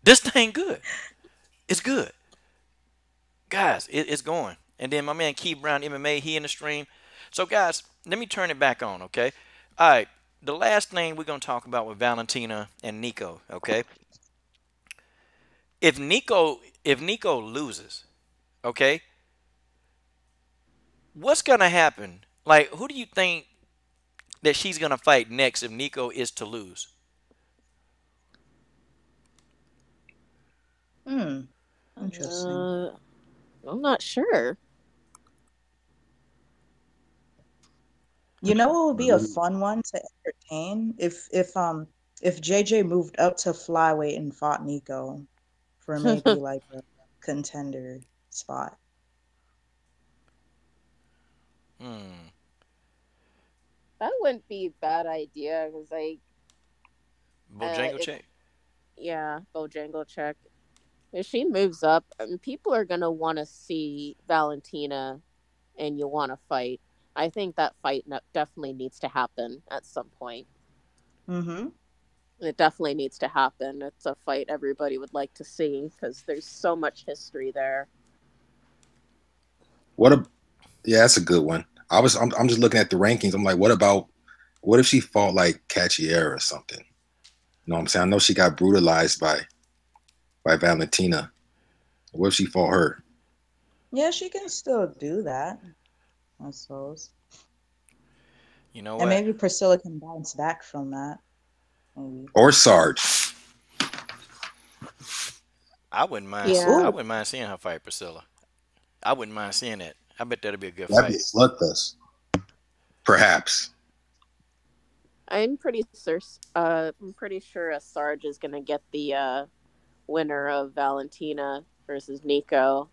This thing good. It's good, guys. It's going. And then my man Keith Brown MMA, he in the stream. So guys, let me turn it back on, okay? All right. The last thing we're gonna talk about with Valentina and Nico, okay? If Nico loses, okay, what's gonna happen? Like, who do you think that she's gonna fight next if Nico is to lose? Hmm, interesting. Uh, I'm not sure. You know what would be a fun one to entertain if JJ moved up to flyweight and fought Nico. for maybe like a contender spot. Hmm. That wouldn't be a bad idea because, like, Bojangle if check. yeah, Bojangle check. If she moves up, people are gonna want to see Valentina, and you want to fight. I think that fight definitely needs to happen at some point. Mm-hmm. It definitely needs to happen. It's a fight everybody would like to see because there's so much history there. What a Yeah, that's a good one. I'm just looking at the rankings. I'm like, what if she fought like Cachiera or something? You know what I'm saying? I know she got brutalized by Valentina. What if she fought her? Yeah, she can still do that, I suppose. You know And what? maybe Priscilla can bounce back from that. Maybe. Or Sarge? I wouldn't mind. Yeah, I Ooh. wouldn't mind seeing her fight Priscilla. I wouldn't mind seeing that. I bet that'd be a good That'd be a fight. slugfest. Perhaps. I'm pretty sure a Sarge is gonna get the winner of Valentina versus Nico,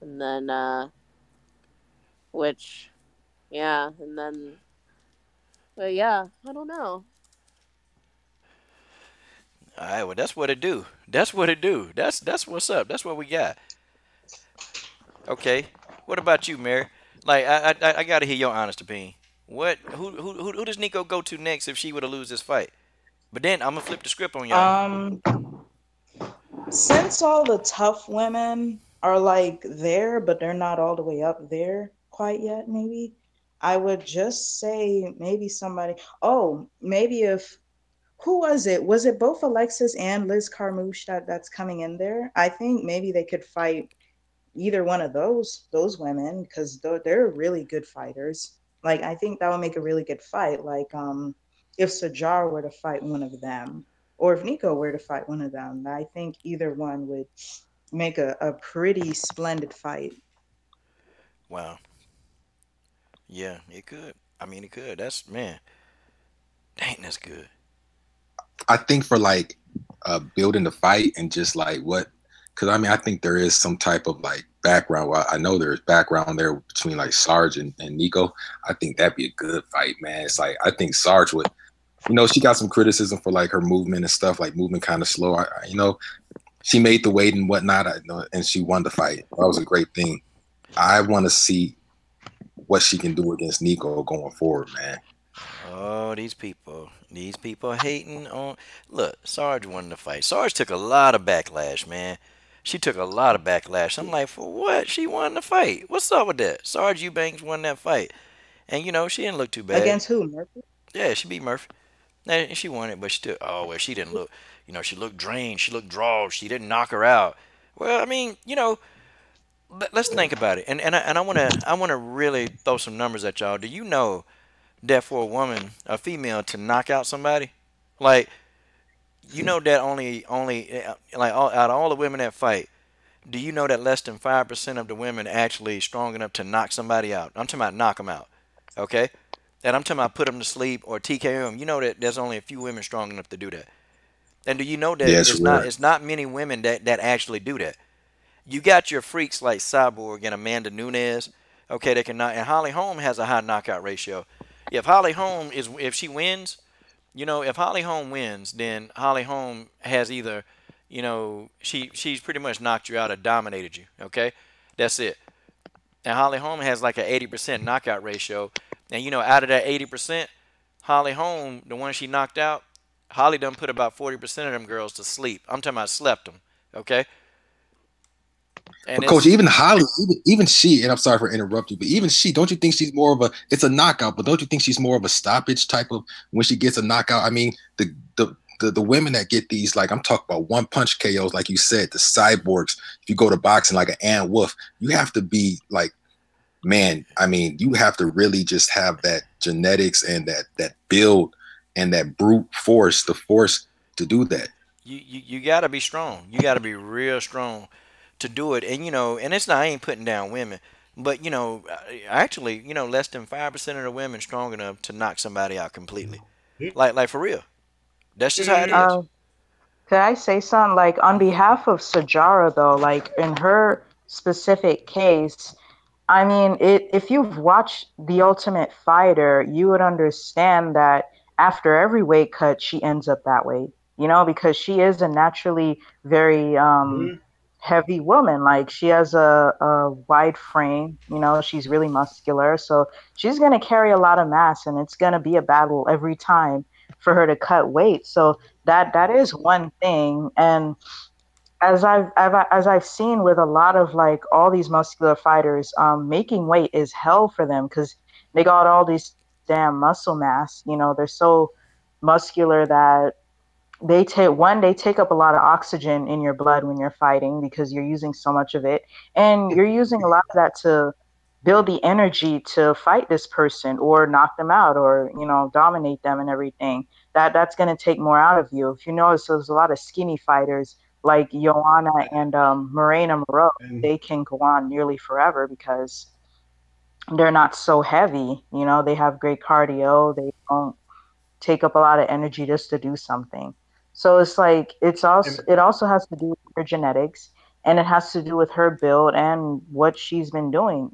and then which yeah, and then but yeah, I don't know. All right. Well, that's what it do. That's what it do. That's what's up. That's what we got. Okay. What about you, Mary? Like, I gotta hear your honest opinion. Who does Nico go to next if she were to lose this fight? But then I'm gonna flip the script on y'all. Um, since all the tough women are like there, but they're not all the way up there quite yet, maybe I would just say maybe somebody. Oh, maybe if who was it? Was it both Alexis and Liz Carmouche that's coming in there? I think maybe they could fight either one of those women because they're really good fighters. Like I think that would make a really good fight. Like if Sajar were to fight one of them, or if Nico were to fight one of them, I think either one would make a pretty splendid fight. Wow. Yeah, it could. I mean, it could. That's man. Dang, that's good. I think for like building the fight and just like what, because I mean I think there is some type of like background. Well, I know there's background there between like Sarge and Nico. I think that'd be a good fight, man. It's like I think Sarge would. She got some criticism for like her movement and stuff, like moving kind of slow. She made the weight and whatnot, and she won the fight. That was a great thing. I want to see what she can do against Nico going forward, man. Oh, these people hating on. Look, Sarge won the fight. Sarge took a lot of backlash, man. She took a lot of backlash. I'm like, for what? She won the fight. What's up with that? Sarge Eubanks won that fight, and she didn't look too bad. Against who, Murphy? Yeah, she beat Murphy. And she won it, but she still. Oh well, she didn't look. She looked drained. She looked drawn. She didn't knock her out. Well, I mean, let's think about it. And I wanna really throw some numbers at y'all. Do you know that for a woman, a female, to knock out somebody, like that out of all the women that fight, do you know that less than 5% of the women actually strong enough to knock somebody out? I'm talking about knock them out, okay? And I'm talking about put them to sleep or TKO them. You know that there's only a few women strong enough to do that. And do you know that Yeah, it's it's not many women that actually do that? You got your freaks like Cyborg and Amanda Nunes, okay, they can knock. And Holly Holm has a high knockout ratio. If she wins, if Holly Holm wins, then Holly Holm has either, she's pretty much knocked you out or dominated you. Okay, that's it. And Holly Holm has like an 80% knockout ratio, and out of that 80%, Holly Holm, the one she knocked out, Holly done put about 40% of them girls to sleep. I'm talking about slept them. Okay, and But coach, it's even Holly, even she, and I'm sorry for interrupting, but even she, don't you think she's more of a? It's a knockout, but don't you think she's more of a stoppage type of when she gets a knockout? I mean, the women that get these, like I'm talking about one punch KOs, like you said, the cyborgs. If you go to boxing, like an Ann Wolf, you have to be like, man. I mean, you have to really just have that genetics and that build and that brute force, the force to do that. you got to be strong. You got to be real strong to do it. And and it's not I ain't putting down women, but actually, less than 5% of the women strong enough to knock somebody out completely. Like for real. That's just how it is. Uh, Could I say something like on behalf of Sajara though, like in her specific case, I mean, if you've watched The Ultimate Fighter, you would understand that after every weight cut, she ends up that way, because she is a naturally very Hmm. heavy woman. Like she has a wide frame, she's really muscular. So she's going to carry a lot of mass and it's going to be a battle every time for her to cut weight. So that is one thing. And as I've seen with a lot of like all these muscular fighters, making weight is hell for them because they got all this damn muscle mass. They're so muscular that they take up a lot of oxygen in your blood when you're fighting because you're using so much of it, and you're using a lot of that to build the energy to fight this person or knock them out or dominate them and everything. That's going to take more out of you. If you notice, there's a lot of skinny fighters like Joanna and Morena Moreau. And They can go on nearly forever because they're not so heavy. They have great cardio. They don't take up a lot of energy just to do something. So it's like and it also has to do with her genetics, and it has to do with her build and what she's been doing.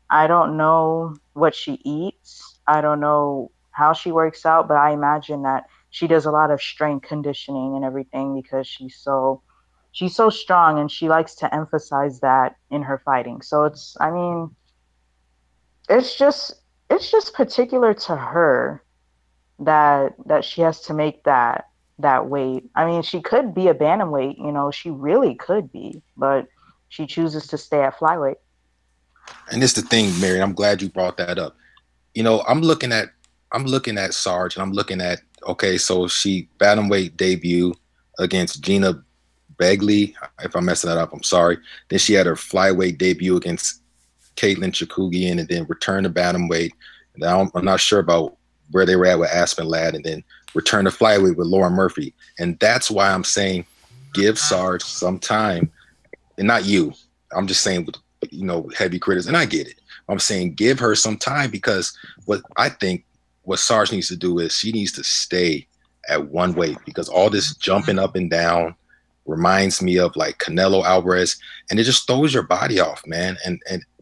I don't know what she eats. I don't know how she works out, but I imagine that she does a lot of strength conditioning and everything because she's so strong and she likes to emphasize that in her fighting. So I mean, it's just it's just particular to her that she has to make that weight. I mean, she could be a bantamweight, she really could be, but she chooses to stay at flyweight. And it's the thing, Mary. I'm glad you brought that up. I'm looking at Sarge, and I'm looking at, okay, so she bantamweight debut against Gina Begley. If I'm messing that up, I'm sorry. Then she had her flyweight debut against Caitlin Chikugian, and then returned to bantamweight. Now I'm not sure about where they were at with Aspen Ladd, and then returned to flyweight with Lauren Murphy. And that's why I'm saying give Sarge some time, and not you. I'm just saying with heavy critics, and I get it. I'm saying give her some time because what I think what Sarge needs to do is she needs to stay at one weight because all this jumping up and down reminds me of like Canelo Alvarez, and it just throws your body off, man.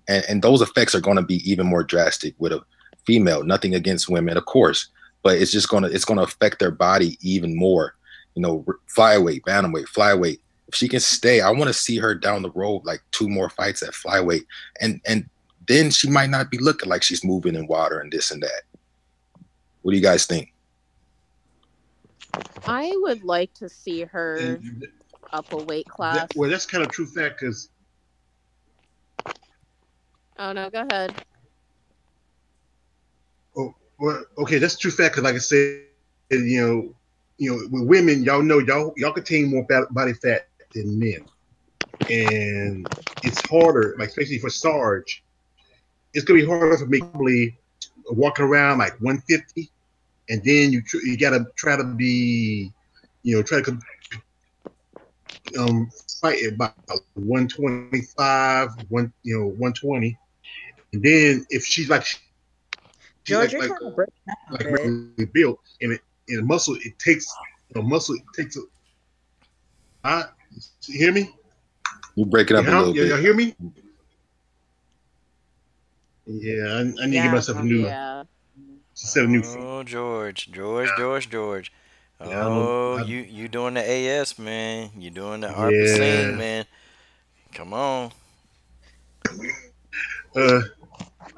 And those effects are going to be even more drastic with a female. Nothing against women, of course, but it's gonna affect their body even more. Flyweight, bantamweight, flyweight. If she can stay, I want to see her down the road like two more fights at flyweight, and then she might not be looking like she's moving in water and this and that. What do you guys think? I would like to see her and up a weight that class. well, that's kind of true fact because Oh no, go ahead. oh, well, okay, that's true fact because like I said, with women, y'all know y'all contain more body fat than men, and it's harder, like especially for Sarge, it's gonna be harder for me probably walking around like 150, and then you gotta try to be, try to fight at about 125, 120, and then if she's George, you're kind of breaking up a like bit. regularly built, and muscle it takes muscle it takes a. You hear me? You break it up a little Y'all bit. hear me? Yeah, I need to get Yeah, myself a kind of. new Yeah. set of new phone. Oh, George. Yeah, I don't. Oh, you doing the AS, man. You doing the ARPA sing, Yeah, man. Come on. uh,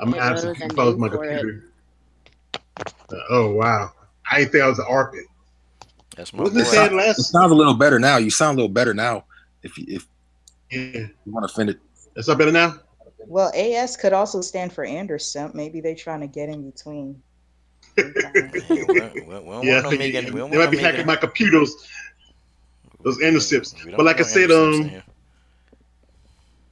I'm gonna I have know some there's a people calling name my for it. computer. Oh wow, I didn't think I was an ARPit. That's my Wasn't it It, boy. sound, said it last? sounds a little better now. You sound a little better now. If Yeah, you want to finish, that's not better now. Well, AS could also stand for Anderson. Maybe they're trying to get in between. They trying to. Man, we don't Yeah, want I no think Megan. We don't they want might no be hacking Megan. my computers, those intercepts. We don't But want like I no said, Andersons in here.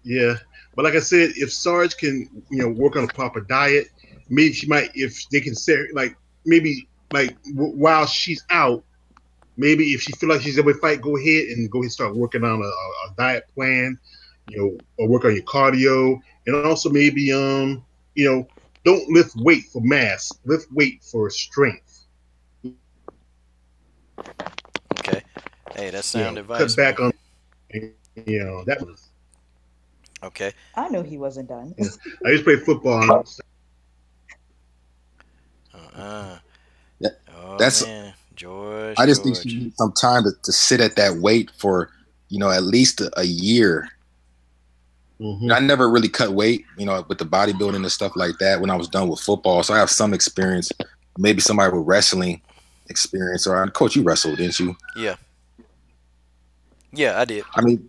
yeah. But like I said, if Sarge can, work on a proper diet, maybe she might. If they can say, like, maybe, like, while she's out, maybe if she feel like she's able to fight, go ahead and start working on a diet plan, or work on your cardio, and also maybe, don't lift weight for mass, lift weight for strength. Okay. Hey, that's sound cut advice, man. back on, that was. Okay. I knew he wasn't done. I used to play football. And Uh-uh. That, Oh that's man, George, I just think she George. needs some time to sit at that weight for at least a year. hmm I never really cut weight, with the bodybuilding and stuff like that when I was done with football. So I have some experience, maybe somebody with wrestling experience. Or coach, you wrestled, didn't you? Yeah, yeah, I did. I mean,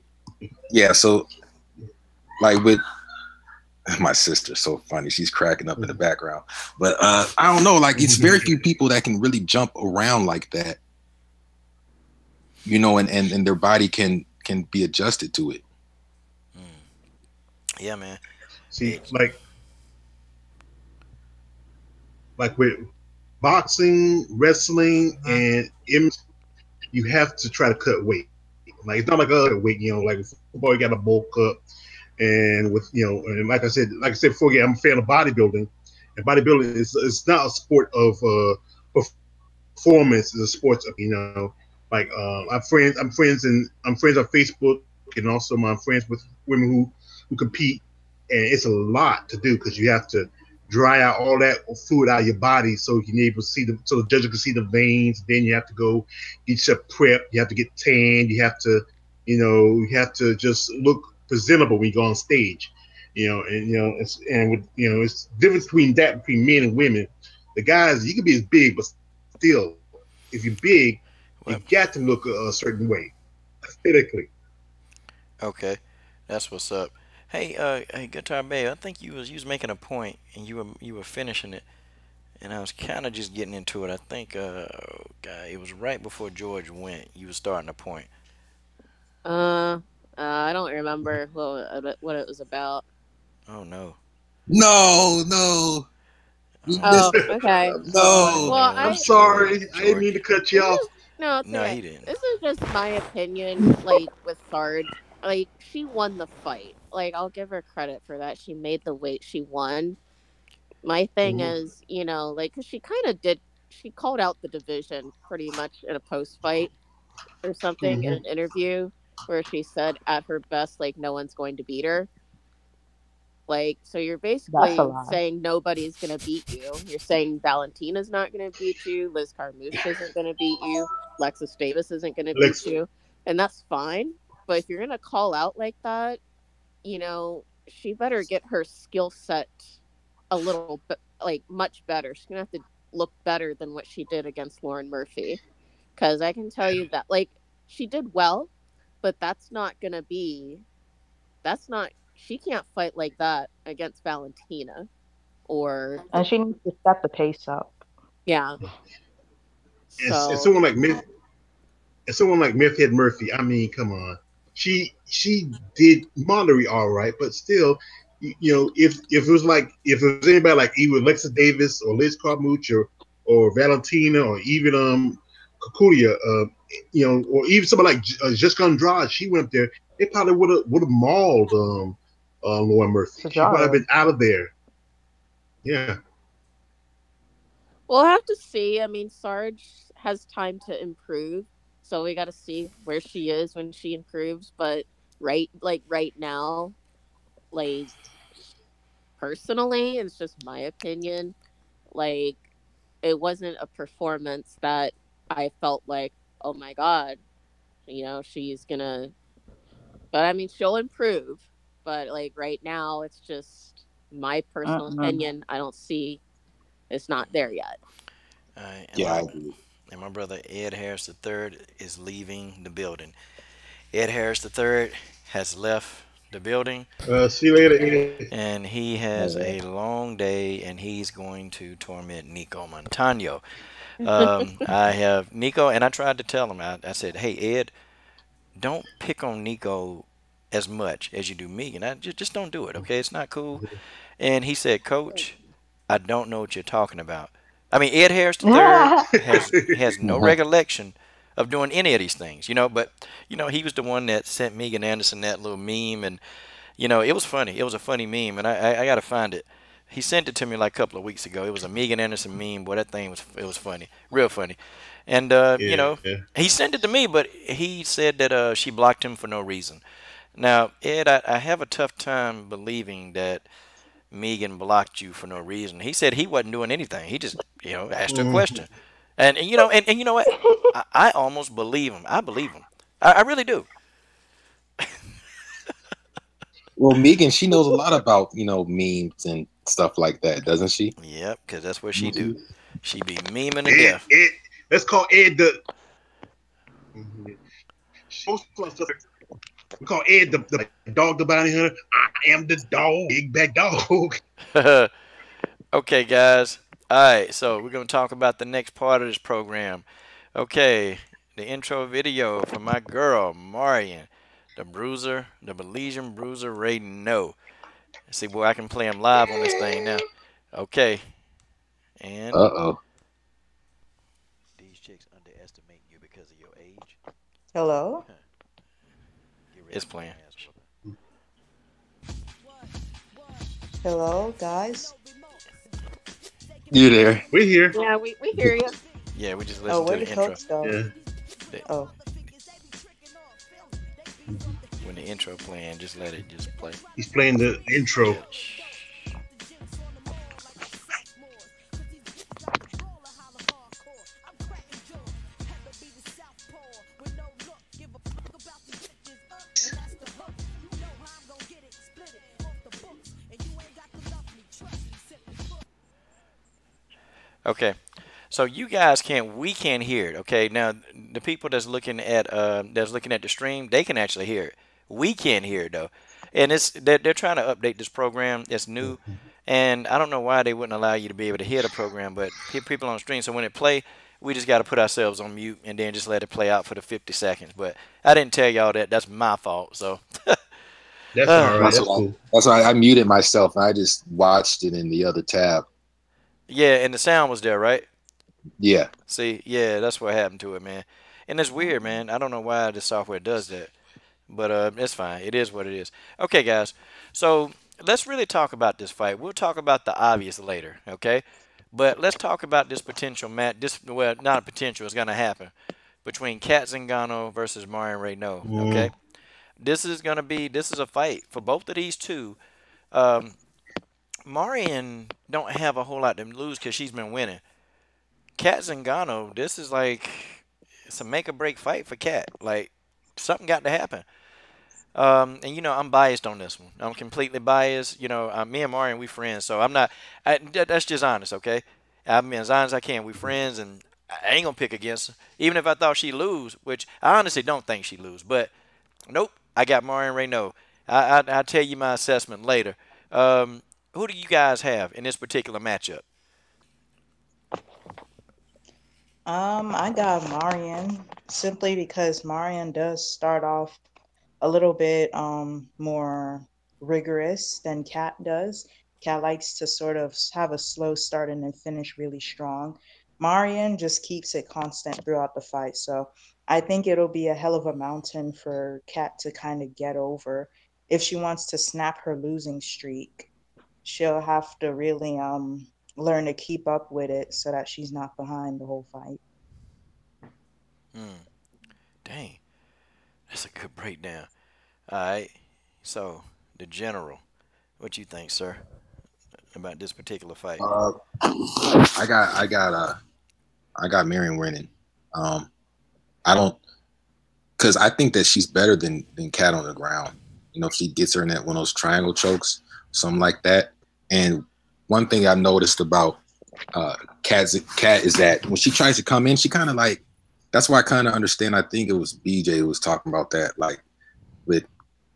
yeah. So like with my sister, so funny. She's cracking up in the background. But I don't know. Like it's very few people that can really jump around like that, and their body can be adjusted to it. Yeah, man. See, It's like with boxing, wrestling, and you have to try to cut weight. Like it's not like other weight, like with football you got to bulk up, and with and like I said before, yeah, I'm a fan of bodybuilding, and bodybuilding is it's not a sport of performance; it's a sport of like I'm friends on Facebook, and also I'm friends with women who compete, and it's a lot to do because you have to dry out all that fluid out of your body so you can be able to see so the judge can see the veins. Then you have to go get your prep. You have to get tanned. You have to just look presentable when you go on stage. It's difference between that between men and women. The guys, you can be as big, but still, if you're big, you well, got to look a certain way aesthetically. okay. That's what's up. Hey, Guitar Bay. I think you was making a point and you were finishing it, and I was kind of just getting into it. I think God, it was right before George went. You was starting a point. Uh, I don't remember what it was about. Oh no. No, no, we Oh Oh, missed. okay. No, Well, I'm George, sorry, I didn't George. mean to cut you this off. is no, it's No, okay. he didn't. This is just my opinion. Like with Sarge, like she won the fight. Like I'll give her credit for that. She made the weight. She won. My thing hmm is, like, cause she kind of did. She called out the division pretty much in a post fight or something in hmm an interview where she said at her best, like no one's going to beat her. Like, so you're That's a basically lie. saying nobody's going to beat you. You're saying Valentina's not going to beat you. Liz Carmouche isn't going to beat you. Lexus Davis isn't going to beat Lex, you. And that's fine. But if you're going to call out like that, she better get her skill set a little bit, like, much better. She's going to have to look better than what she did against Lauren Murphy. Because I can tell you that, like, she did well, but that's not, she can't fight like that against Valentina or And she needs to step the pace up. yeah. and So someone like Meth Head Murphy. I mean, come on, she did moderate all right, but still, if it was if it was anybody like either Alexa Davis or Liz Carmouche or Valentina or even Kakulia, or even somebody like Jessica Andrade, she went up there. They probably would have mauled Lauren Murphy. She probably Cesaro. been out of there. Yeah. we'll have to see. I mean, Sarge has time to improve, so we got to see where she is when she improves. But right now, like personally, it's just my opinion. Like it wasn't a performance that I felt like, oh my god, she's gonna. But I mean, she'll improve. But like right now, it's just my personal Mm-mm. opinion. I don't see it's not there yet. All right, yeah, I agree. and my brother Ed Harris III is leaving the building. Ed Harris III has left the building, See you later. and he has Yeah. a long day, and he's going to torment Nico Montano. I have Nico, and I tried to tell him. I said, "Hey Ed, don't pick on Nico as much as you do me, and I just don't do it. Okay, it's not cool." And he said, "Coach, I don't know what you're talking about." I mean, Ed Harris III has no recollection of doing any of these things, But he was the one that sent Megan Anderson that little meme, and it was funny. It was a funny meme, and I got to find it. He sent it to me like a couple of weeks ago. It was a Megan Anderson meme. Boy, that thing was it was funny, real funny. And Yeah. he sent it to me, but he said that she blocked him for no reason. Now, Ed, I have a tough time believing that Megan blocked you for no reason. He said he wasn't doing anything. He just asked her a Mm. question, and you know what? I almost believe him. I believe him. I really do. Well, Megan, she knows a lot about memes and stuff like that, doesn't she? Yep, because that's what she do. Mhm. She be memeing to Ed, death. Ed, let's call Ed the. Mhm. Most of our stuff, we call Ed the dog, the bounty hunter. I am the dog, big bad dog. Okay, guys. All right, so we're going to talk about the next part of this program. Okay, the intro video for my girl, Marion, the bruiser, the Belizean bruiser, Reneau. See, boy, I can play him live on this thing now. Okay, and Uh-oh. these chicks underestimate you because of your age. Hello? It's playing. Hello, guys? You there? We're here. Yeah, we hear you. Yeah, we just Oh, listened to where the did intro. folks go? Yeah. The- Oh, When the intro playing, just let it just play. He's playing the intro. Okay, so you guys can't, we can't hear it. Okay, now the people that's looking at the stream, they can actually hear it. We can't hear it though, and they're trying to update this program. It's new, and I don't know why they wouldn't allow you to be able to hear the program, but people on the stream. So when it play, we just got to put ourselves on mute and then just let it play out for the 50 seconds. But I didn't tell y'all that. That's my fault. So That's uh, all right. That's That's what I, cool. that's why I muted myself and I just watched it in the other tab. yeah, and the sound was there, right? Yeah. See, yeah, that's what happened to it, man. And it's weird, man. I don't know why the software does that. But it's fine. It is what it is. Okay, guys. So let's really talk about this fight. We'll talk about the obvious later, okay? But let's talk about this potential match. This well, not a potential. It's gonna happen between Cat Zingano versus Marion Reneau. Mm. Okay, this is a fight for both of these two. Um, Marion don't have a whole lot to lose because she's been winning. Cat Zingano, this is like it's a make or break fight for Cat. Like something got to happen. And I'm biased on this one. I'm completely biased. Me and Marion, we friends, so I'm not. That's just honest, okay? I'm being as honest as I can. We friends, and I ain't gonna pick against her, even if I thought she lose, which I honestly don't think she lose. But nope, I got Marion Reneau. I'll tell you my assessment later. Um, who do you guys have in this particular matchup? I got Marion simply because Marion does start off a little bit more rigorous than Cat does. Cat likes to sort of have a slow start and then finish really strong. Marion just keeps it constant throughout the fight. So I think it'll be a hell of a mountain for Cat to kind of get over. If she wants to snap her losing streak, she'll have to really learn to keep up with it so that she's not behind the whole fight. Hmm. Dang, that's a good breakdown. All right. So the general, what you think, sir, about this particular fight? Uh, I got Marion winning. Um, I don't because I think that she's better than Cat on the ground. If she gets her in that one of those triangle chokes, something like that. And one thing I noticed about Cat is that when she tries to come in, she kind of like. That's why I kind of understand. I think it was BJ who was talking about that, like with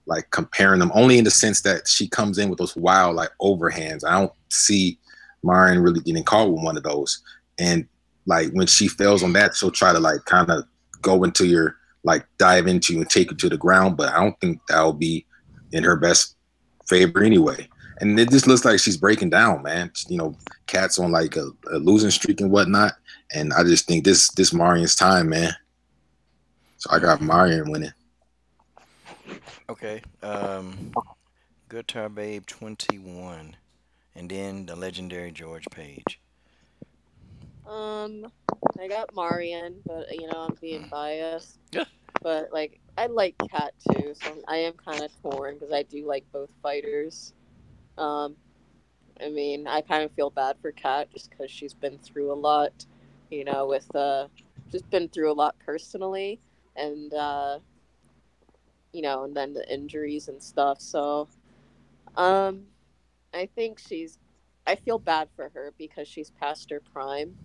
like comparing them only in the sense that she comes in with those wild like overhands. I don't see Marion really getting caught with one of those. And like when she fails on that, she'll try to like kind of go into your like dive into you and take you to the ground. But I don't think that'll be in her best favor anyway. And it just looks like she's breaking down, man. Cat's on like a losing streak and whatnot. And I just think this Marion's time, man. So I got Mm-hmm. Marion winning. Okay. Good Tar Babe 21 and then the legendary George Page. Um, I got Marion, but I'm being biased. Yeah, But like, I like Cat too, so I am kind of torn because I do like both fighters. Um, I mean, I kind of feel bad for Cat just because she's been through a lot, with just been through a lot personally, and and then the injuries and stuff. So, um, I think I feel bad for her because she's past her prime,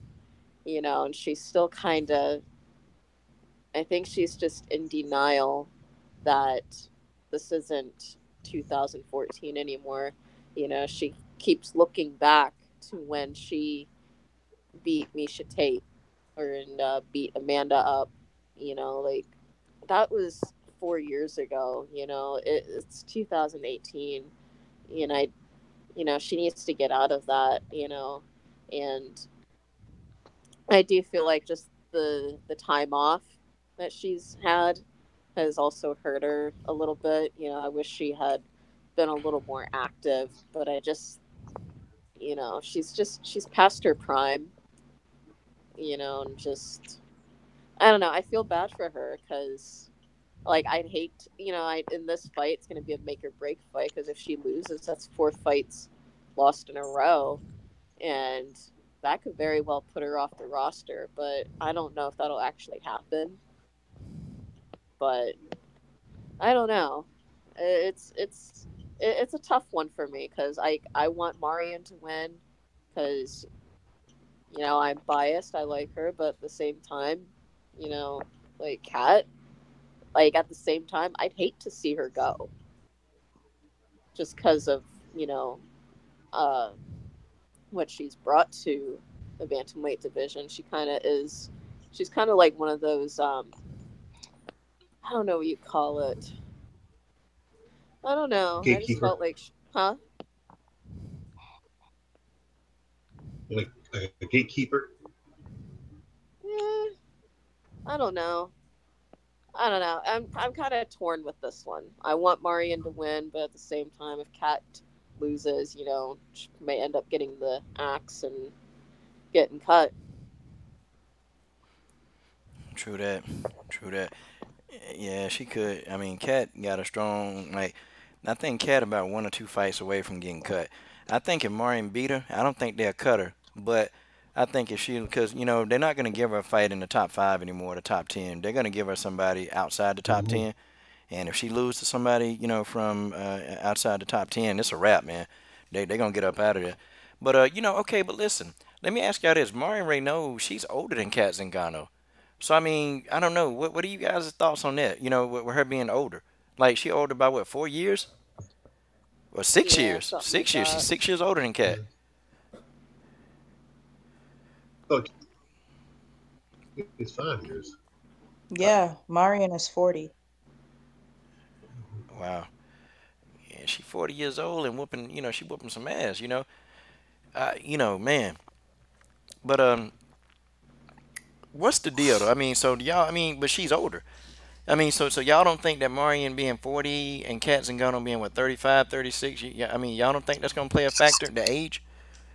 and she's still kind of, I think she's just in denial that this isn't 2014 anymore. She keeps looking back to when she beat Misha Tate and beat Amanda up. Like that was 4 years ago. It's 2018. And she needs to get out of that. And I do feel like just the time off that she's had has also hurt her a little bit. I wish she had been a little more active, but I just, she's past her prime, and just I don't know. I feel bad for her because like I'd hate, I in this fight it's going to be a make or break fight because if she loses, that's 4 fights lost in a row, and that could very well put her off the roster. But I don't know if that'll actually happen. But I don't know. It's a tough one for me because I want Marion to win because I'm biased. I like her, but at the same time, you know, like Kat, like at the same time, I'd hate to see her go just because of you know uh, what she's brought to the bantamweight division. She's kind of like one of those. I don't know what you call it. I don't know. I just Gatekeeper, felt like, huh? like a gatekeeper. Yeah, I don't know. I don't know. I'm kind of torn with this one. I want Marion to win, but at the same time, if Kat loses, she may end up getting the axe and getting cut. true that. True that. Yeah, she could. I mean, Cat got a strong like. I think Cat about 1 or 2 fights away from getting cut. I think if Marion beat her, I don't think they'll cut her. But I think if she, because they're not going to give her a fight in the top five anymore, the top 10. They're going to give her somebody outside the top Mm-hmm. 10. And if she loses to somebody, from outside the top 10, it's a wrap, man. They're going to get up out of there. But okay. But listen, let me ask y'all this: Marion Reneau, she's older than Cat Zingano. So I mean, I don't know. What are you guys' thoughts on that? With her being older, like she older by what, 4 years or six Yeah, years? something like 6 years. She's that. 6 years older than Cat. Yeah. Oh, it's 5 years. Uh, Yeah, Marion is 40. wow. Yeah, she 40 years old and whooping. She whooping some ass. Man. But what's the deal though? I mean, so y'all. I mean, but she's older. I mean, so y'all don't think that Marion being 40 and Kat Zingano being what, 35, 36? Yeah, I mean, y'all don't think that's gonna play a factor, the age?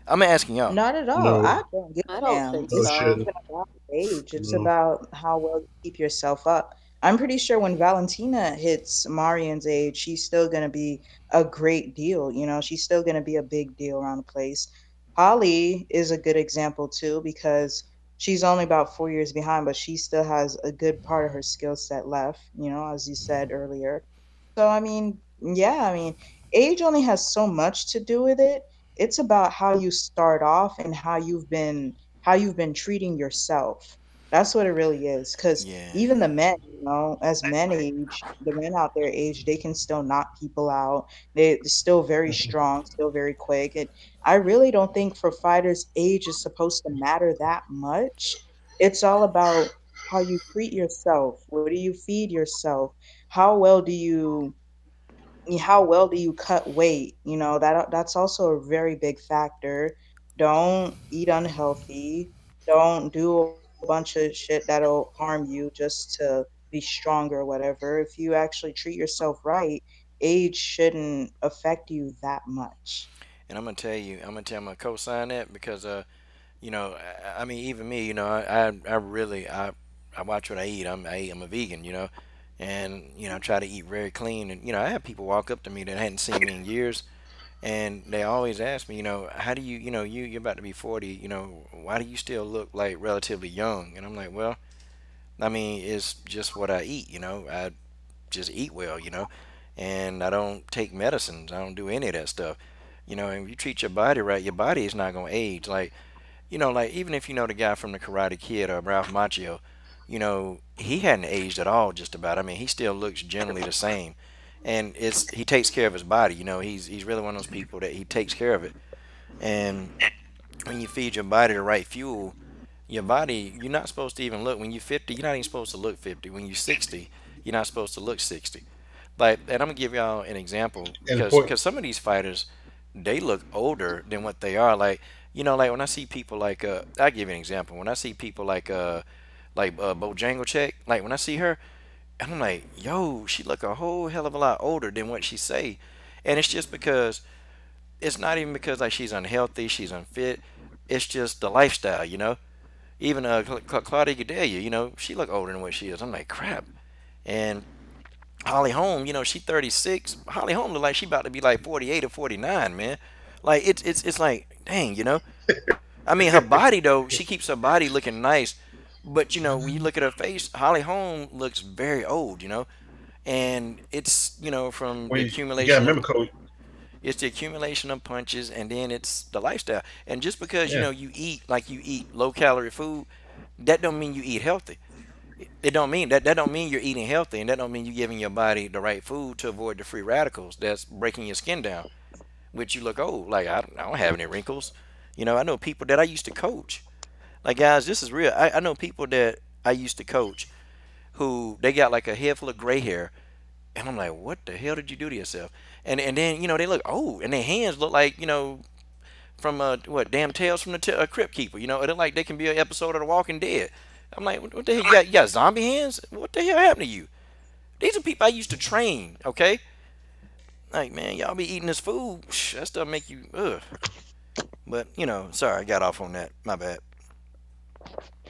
I'm asking y'all. Not at all. No, I don't give I a don't damn. think no, it It's not so. shouldn't. even about age. It's No. about how well you keep yourself up. I'm pretty sure when Valentina hits Marion's age, she's still going to be a great deal. She's still going to be a big deal around the place. Holly is a good example too because she's only about 4 years behind, but she still has a good part of her skill set left, as you said earlier. So, I mean, yeah, I mean, age only has so much to do with it. It's about how you start off and how you've been treating yourself. That's what it really is. Because Yeah. even the men, as men age, the men out there age, they can still knock people out. They're still very Mhm. strong, still very quick. And I really don't think for fighters, age is supposed to matter that much. It's all about how you treat yourself. What do you feed yourself? How well do you how well do you cut weight? That's also a very big factor. Don't eat unhealthy. Don't do a bunch of shit that'll harm you just to be stronger or whatever. If you actually treat yourself right, age shouldn't affect you that much. And I'm gonna co-sign that because I mean, even me, I really, I watch what I eat. I'm a vegan, and I try to eat very clean. And I have people walk up to me that hadn't seen me in years, and they always ask me, how do you, you're about to be 40, why do you still look like relatively young? And I'm like, well, I mean, it's just what I eat, I just eat well, and I don't take medicines. I don't do any of that stuff. And if you treat your body right, your body is not gonna age. Like even if you know the guy from the Karate Kid or Ralph Macchio, he hadn't aged at all. Just about. I mean, he still looks generally the same, and he takes care of his body. He's really one of those people that he takes care of it. And when you feed your body the right fuel, your body, you're not supposed to even look when you're 50. You're not even supposed to look 50. When you're 60, you're not supposed to look 60. Like, and I'm gonna give y'all an example And the because point, because some of these fighters, they look older than what they are. Like, like when I see people like I'll give you an example. When I see people like Bojangles, like when I see her, and I'm like, yo, she look a whole hell of a lot older than what she say, and it's just because it's not even because like she's unhealthy, she's unfit. It's just the lifestyle. Even Claudia Gadelia, she look older than what she is. I'm like, crap. And Holly Holm, she 36. Holly Holm look like she about to be like 48 or 49, man. Like it's like, dang. I mean, her body though, she keeps her body looking nice, but when you look at her face, Holly Holm looks very old. And it's from the you gotta accumulation of remember, Coach. punches, and then it's the lifestyle. And just because Yeah. you eat like you eat low calorie food, that don't mean you eat healthy. It don't mean that don't mean you're eating healthy, and that don't mean you're giving your body the right food to avoid the free radicals that's breaking your skin down, which you look old. Like I don't have any wrinkles. I know people that I used to coach. Like, guys, this is real. I know people that I used to coach who they got like a head full of gray hair, and I'm like, what the hell did you do to yourself? And then they look old, and their hands look like from what damn Tales from the Crypt Keeper. It look like they can be an episode of The Walking Dead. I'm like, what the hell? You got zombie hands? What the hell happened to you? These are people I used to train. Okay, like, man, y'all be eating this food. That stuff make you ugh. But sorry, I got off on that. My bad.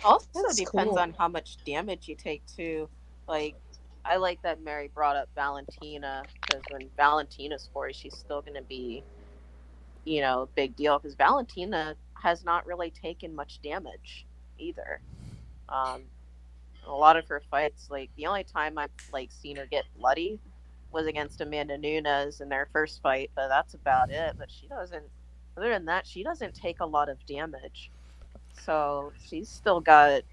Also That's depends cool. on how much damage you take too. Like, I like that Mary brought up Valentina, because when Valentina's 40, she's still going to be, a big deal, because Valentina has not really taken much damage either. Um, a lot of her fights, like the only time I've like seen her get bloody was against Amanda Nunes in their first fight, but that's about it. But she doesn't. Other than that, she doesn't take a lot of damage. So she's still got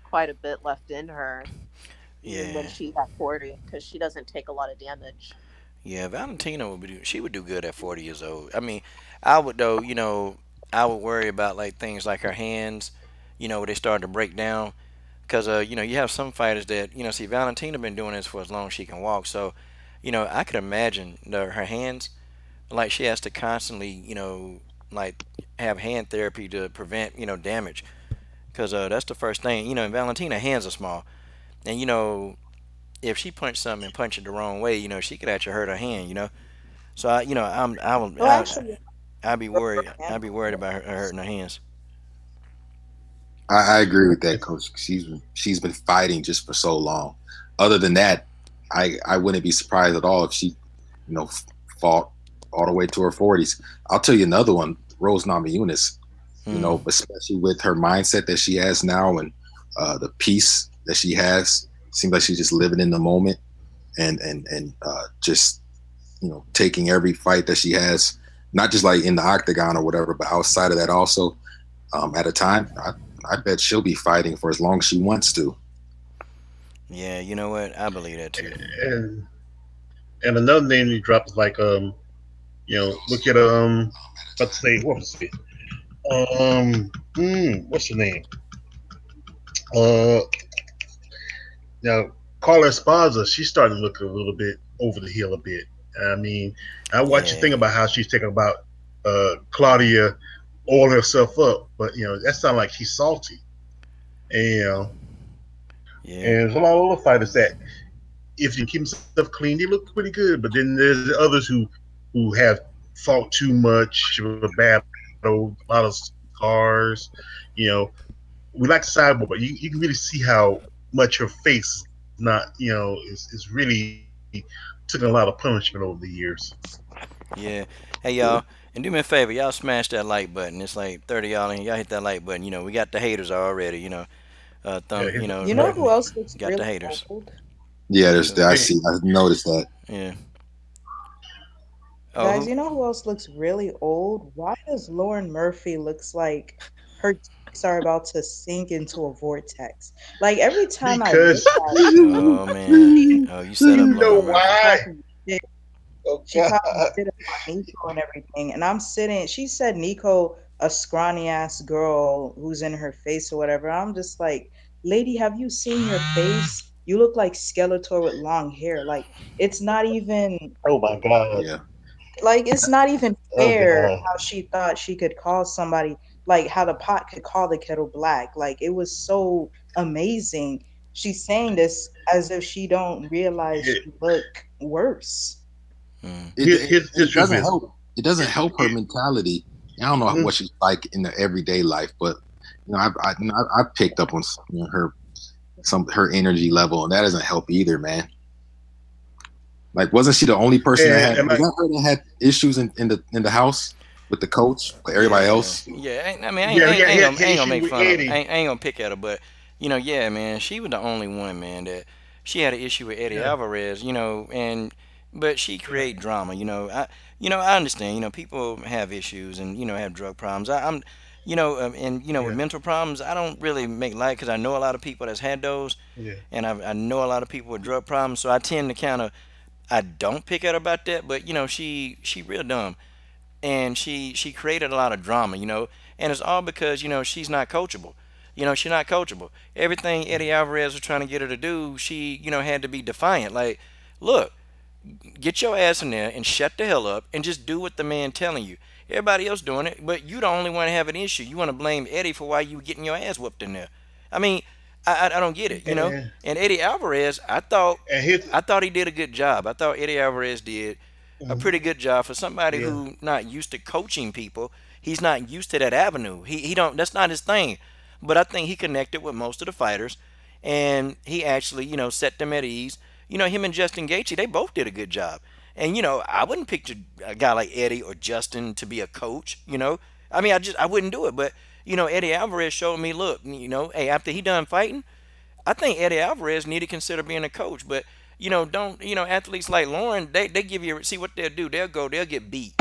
quite a bit left in her, even when Yeah, she's at 40, because she doesn't take a lot of damage. yeah. Valentina she would do good at 40 years old. I mean, I would though. I would worry about like things like her hands. Where they start to break down. Because you have some fighters that see Valentina been doing this for as long as she can walk. So, I could imagine her hands, like she has to constantly like have hand therapy to prevent damage. Because that's the first thing. And Valentina hands are small, and if she punched something and punched it the wrong way, she could actually hurt her hand. So Well, actually, I'd be rubber worried. band. I'd be worried about her hurting her hands. I agree with that, Coach. She's been fighting just for so long. Other than that, I wouldn't be surprised at all if she, fought all the way to her 40s. I'll tell you another one, Rose Namajunas. Hmm. Especially with her mindset that she has now and the peace that she has. Seems like she's just living in the moment and just taking every fight that she has, not just like in the octagon or whatever, but outside of that also. At a time, I bet she'll be fighting for as long as she wants to. Yeah, you know what? I believe that too. And another name you dropped is like look at let's say what was it? What's the name? Uh, Now Carla Esparza, she's starting to look a little bit over the hill a bit. I mean, I watch you think Yeah, about how she's talking about Claudia oil herself up, but that sounds like she's salty. And yeah. and there's a lot of other fighters that if you keep themselves clean, they look pretty good. But then there's others who have fought too much of a battle, a lot of scars. You know, we like Cyborg, but you can really see how much her face is not, is really took a lot of punishment over the years. Yeah. Hey y'all, and do me a favor, y'all smash that like button. It's like 30 y'all in. Y'all hit that like button. We got the haters already. Yeah, Thumb. hit the You know button. who else looks Got the really haters. old? Yeah, there's Who? that. I Hey, see. I noticed that. Yeah. Oh, Guys, who? you know who else looks really old? Why does Lauren Murphy looks like her cheeks are about to sink into a vortex? Like every time I look because at Oh man. Oh, you set up you know Lauren she Murphy. why? talking shit. Oh She God. talking shit about Nico and everything. And I'm sitting, she said Nico, a scrawny ass girl who's in her face or whatever. I'm just like, lady, have you seen your face? You look like Skeletor with long hair. Like, it's not even Oh my God. Yeah. like it's not even Oh fair God. how she thought she could call somebody, like how the pot could call the kettle black. Like it was so amazing. She's saying this as if she don't realize Here, she look worse. Mm. It, it here's it truth doesn't is, help. It doesn't it, help her it, mentality. I don't know mhm. what she's like in the everyday life, but I've picked up on her her energy level, and that doesn't help either, man. Like, wasn't she the only person that had? And Was like, that her that had issues in the house with the coach, but everybody Yeah. else? Yeah. I mean, yeah, he I had ain't gonna issue make with fun of. Eddie. I ain't gonna pick at her, but yeah, man, she was the only one, man, that she had an issue with Eddie Yeah, Alvarez. And but she yeah, create drama. I understand. People have issues and have drug problems. I'm. And with yeah, mental problems, I don't really make light because I know a lot of people that's had those, yeah, and I know a lot of people with drug problems. So I tend to kind of I don't pick at her about that, but she real dumb, and she created a lot of drama, and it's all because she's not coachable. She's not coachable. Everything Eddie Alvarez was trying to get her to do, she had to be defiant. Like, look, get your ass in there and shut the hell up and just do what the man telling you. Everybody else doing it, but you the only one have an issue. You want to blame Eddie for why you getting your ass whooped in there. I mean, I don't get it. and And Eddie Alvarez, I thought and his, I thought he did a good job. I thought Eddie Alvarez did a mhm, pretty good job for somebody yeah, who not used to coaching people. He's not used to that avenue. He don't. That's not his thing. But I think he connected with most of the fighters, and he actually set them at ease. Him and Justin Gaethje, they both did a good job. And I wouldn't picture a guy like Eddie or Justin to be a coach. I mean, I wouldn't do it. But Eddie Alvarez showed me, look, hey, after he done fighting, I think Eddie Alvarez need to consider being a coach. But don't athletes like Lauren, they give you, see what they'll do. They'll get beat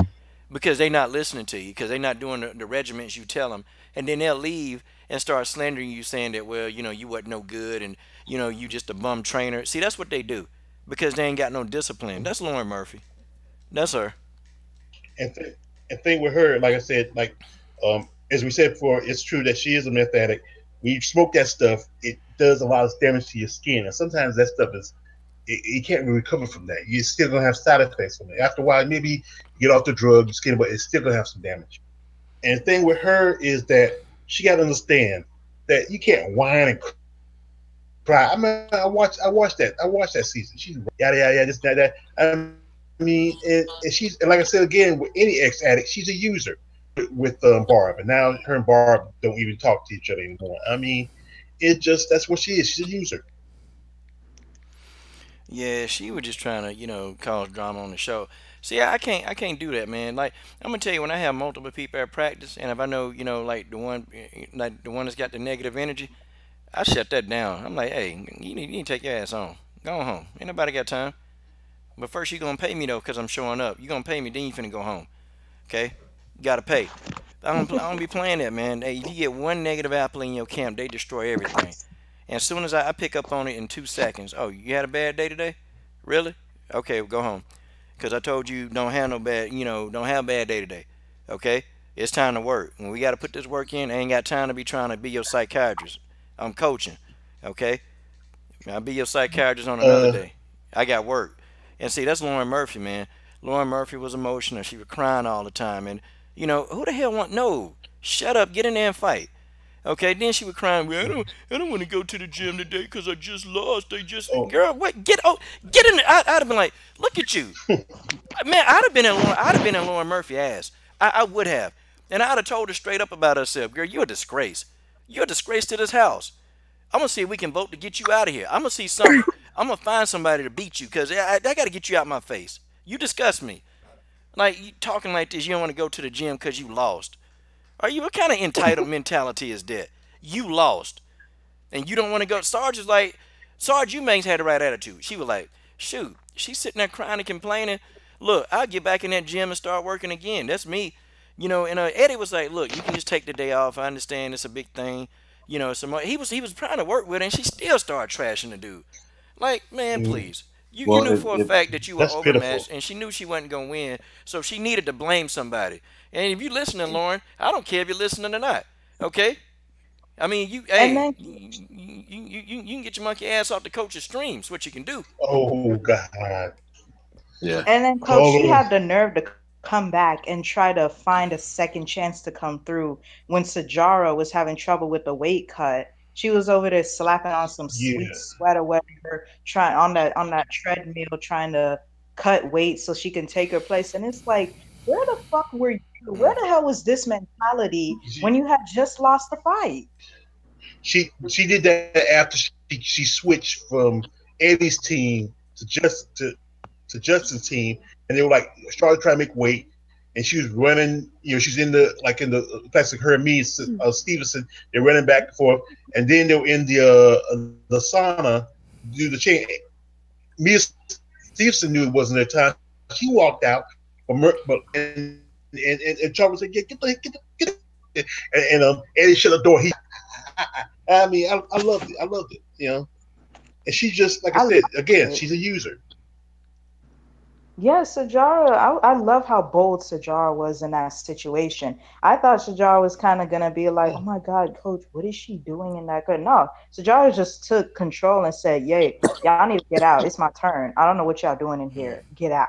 because they not listening to you, because they not doing the regiments you tell them, and then they'll leave and start slandering you, saying that, well, you wasn't no good, and you just a bum trainer. See, that's what they do because they ain't got no discipline. That's Lauren Murphy. That's her. and th- and thing with her, like I said, like as we said before, it's true that she is a meth addict. When you smoke that stuff, it does a lot of damage to your skin, and sometimes that stuff is you can't really recover from that. You're still gonna have side effects from it. After a while, maybe you get off the drug, your skin, but it's still gonna have some damage. And the thing with her is that she got to understand that you can't whine and cry. I watched that. I watched that season. She's yada yada yada this that that. And she's, and like I said again, with any ex addict, she's a user with Barb, and now her and Barb don't even talk to each other anymore. I mean, it just that's what she is. She's a user. Yeah, she was just trying to, cause drama on the show. See, I can't do that, man. Like, I'm gonna tell you, when I have multiple people at practice, and if I know, like the one that's got the negative energy, I shut that down. I'm like, hey, you need to take your ass on. Go home. Ain't nobody got time. But first, you gonna pay me though, cause I'm showing up. You gonna pay me, then you finna go home. Okay? You gotta pay. I don't be playing that, man. Hey, if you get one negative apple in your camp, they destroy everything. And as soon as I pick up on it in 2 seconds, oh, you had a bad day today? Really? Okay, well, go home. Because I told you don't have no bad, don't have a bad day today. Okay? It's time to work. When we got to put this work in, I ain't got time to be trying to be your psychiatrist. I'm coaching. Okay? I'll be your psychiatrist on another Uh, day. I got work. And see, that's Lauren Murphy, man. Lauren Murphy was emotional. She was crying all the time. And, who the hell want, no, shut up, get in there and fight. Okay, then she was crying. Well, I don't want to go to the gym today because I just lost. They just, Oh, girl, what? Get in there. I'd have been like, look at you, man. I'd have been in Lauren Murphy ass. I would have, and I'd have told her straight up about herself. Girl, you're a disgrace. You're a disgrace to this house. I'm gonna see if we can vote to get you out of here. I'm gonna see something. I'm gonna find somebody to beat you because I got to get you out my face. You disgust me. Like you talking like this. You don't want to go to the gym because you lost. Are you, what kind of entitled mentality is that? You lost and you don't want to go. Sarge is like, Sarge Eubanks had the right attitude. She was like, shoot, she's sitting there crying and complaining. Look, I'll get back in that gym and start working again. That's me. And Eddie was like, look, you can just take the day off. I understand it's a big thing. He was trying to work with her and she still started trashing the dude. Like, man, mm, please. You Well, knew for a fact that you were that's overmatched pitiful. and she knew she wasn't gonna win, so she needed to blame somebody. And if you listening, Lauren, I don't care if you're listening or not. Okay? I mean, And hey, then you can get your monkey ass off the coach's streams. What you can do. Oh God, yeah. And then, coach, call she her. had the nerve to come back and try to find a second chance to come through when Sajara was having trouble with the weight cut. She was over there slapping on some sweet Yeah, sweat or whatever, trying on that treadmill, trying to cut weight so she can take her place. And it's like, where the fuck were you? Where Mm, the hell was this mentality when she you had just lost the fight? she did that after she switched from Eddie's team to Justin's team, and they were like started trying to make weight, and she was running. She's in the classic her and me Stevenson. They're running back and forth, and then they were in the sauna do the chain. Mia Stevenson knew it wasn't their time. She walked out, and Charles said, "Yeah, get the," and Eddie shut the door. I mean, I loved it. I loved it. And she's just like I I said love again. it. She's a user. Yeah, Sajara, I love how bold Sajara was in that situation. I thought Sajara was kind of gonna be like, "Oh my God, coach, what is she doing in that good?" No, Sajara just took control and said, "Yay, y'all need to get out. It's my turn. I don't know what y'all doing in mm. here. Get out."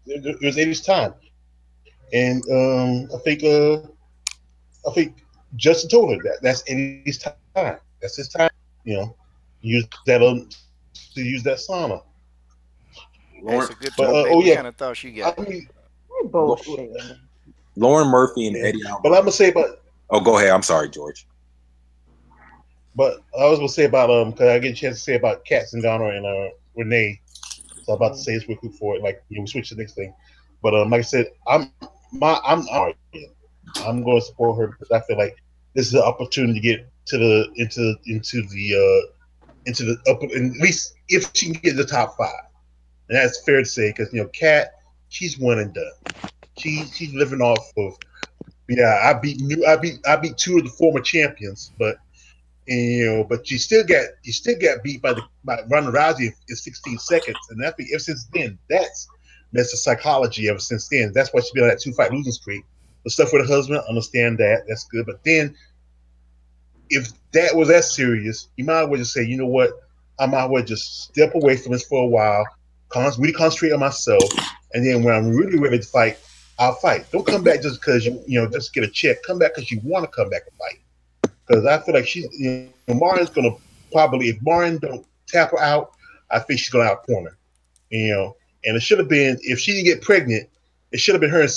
It was Eddie's time, and I think Justin told her that's Eddie's time. That's his time. You know, use that sauna. Hey, Lauren so good But talk, oh babe. What yeah, kind of thoughts you I got? mean, They lo- bullshit. Lauren Murphy and yeah. Eddie But I'm Alvarez. gonna say about Oh, go ahead. I'm sorry, George. but I was gonna say about because I get a chance to say about Cat Zingano and Renee. So I'm about to Mhm. say this real quick for it. Like we switch to the next thing. But like I said, I'm Marion. I'm going to support her because I feel like this is an opportunity to get to the into the upper, at least if she can get in the top five, and that's fair to say because Kat, she's one and done. She's living off of yeah. I beat two of the former champions, but but you still got beat by Ronda Rousey in 16 seconds, and that ever since then that's the psychology ever since then. That's why she's been on that 2 fight losing streak. The stuff with her husband, understand that's good, but then if that was that serious, you might as well just say, you know what, I might as well just step away from this for a while, really concentrate on myself, and then when I'm really ready to fight, I'll fight. Don't come back just because just get a check. Come back because you want to come back and fight because I feel like Marion's gonna probably if Marion don't tap her out, I think she's gonna outcorner. You know, and it should have been if she didn't get pregnant, it should have been her and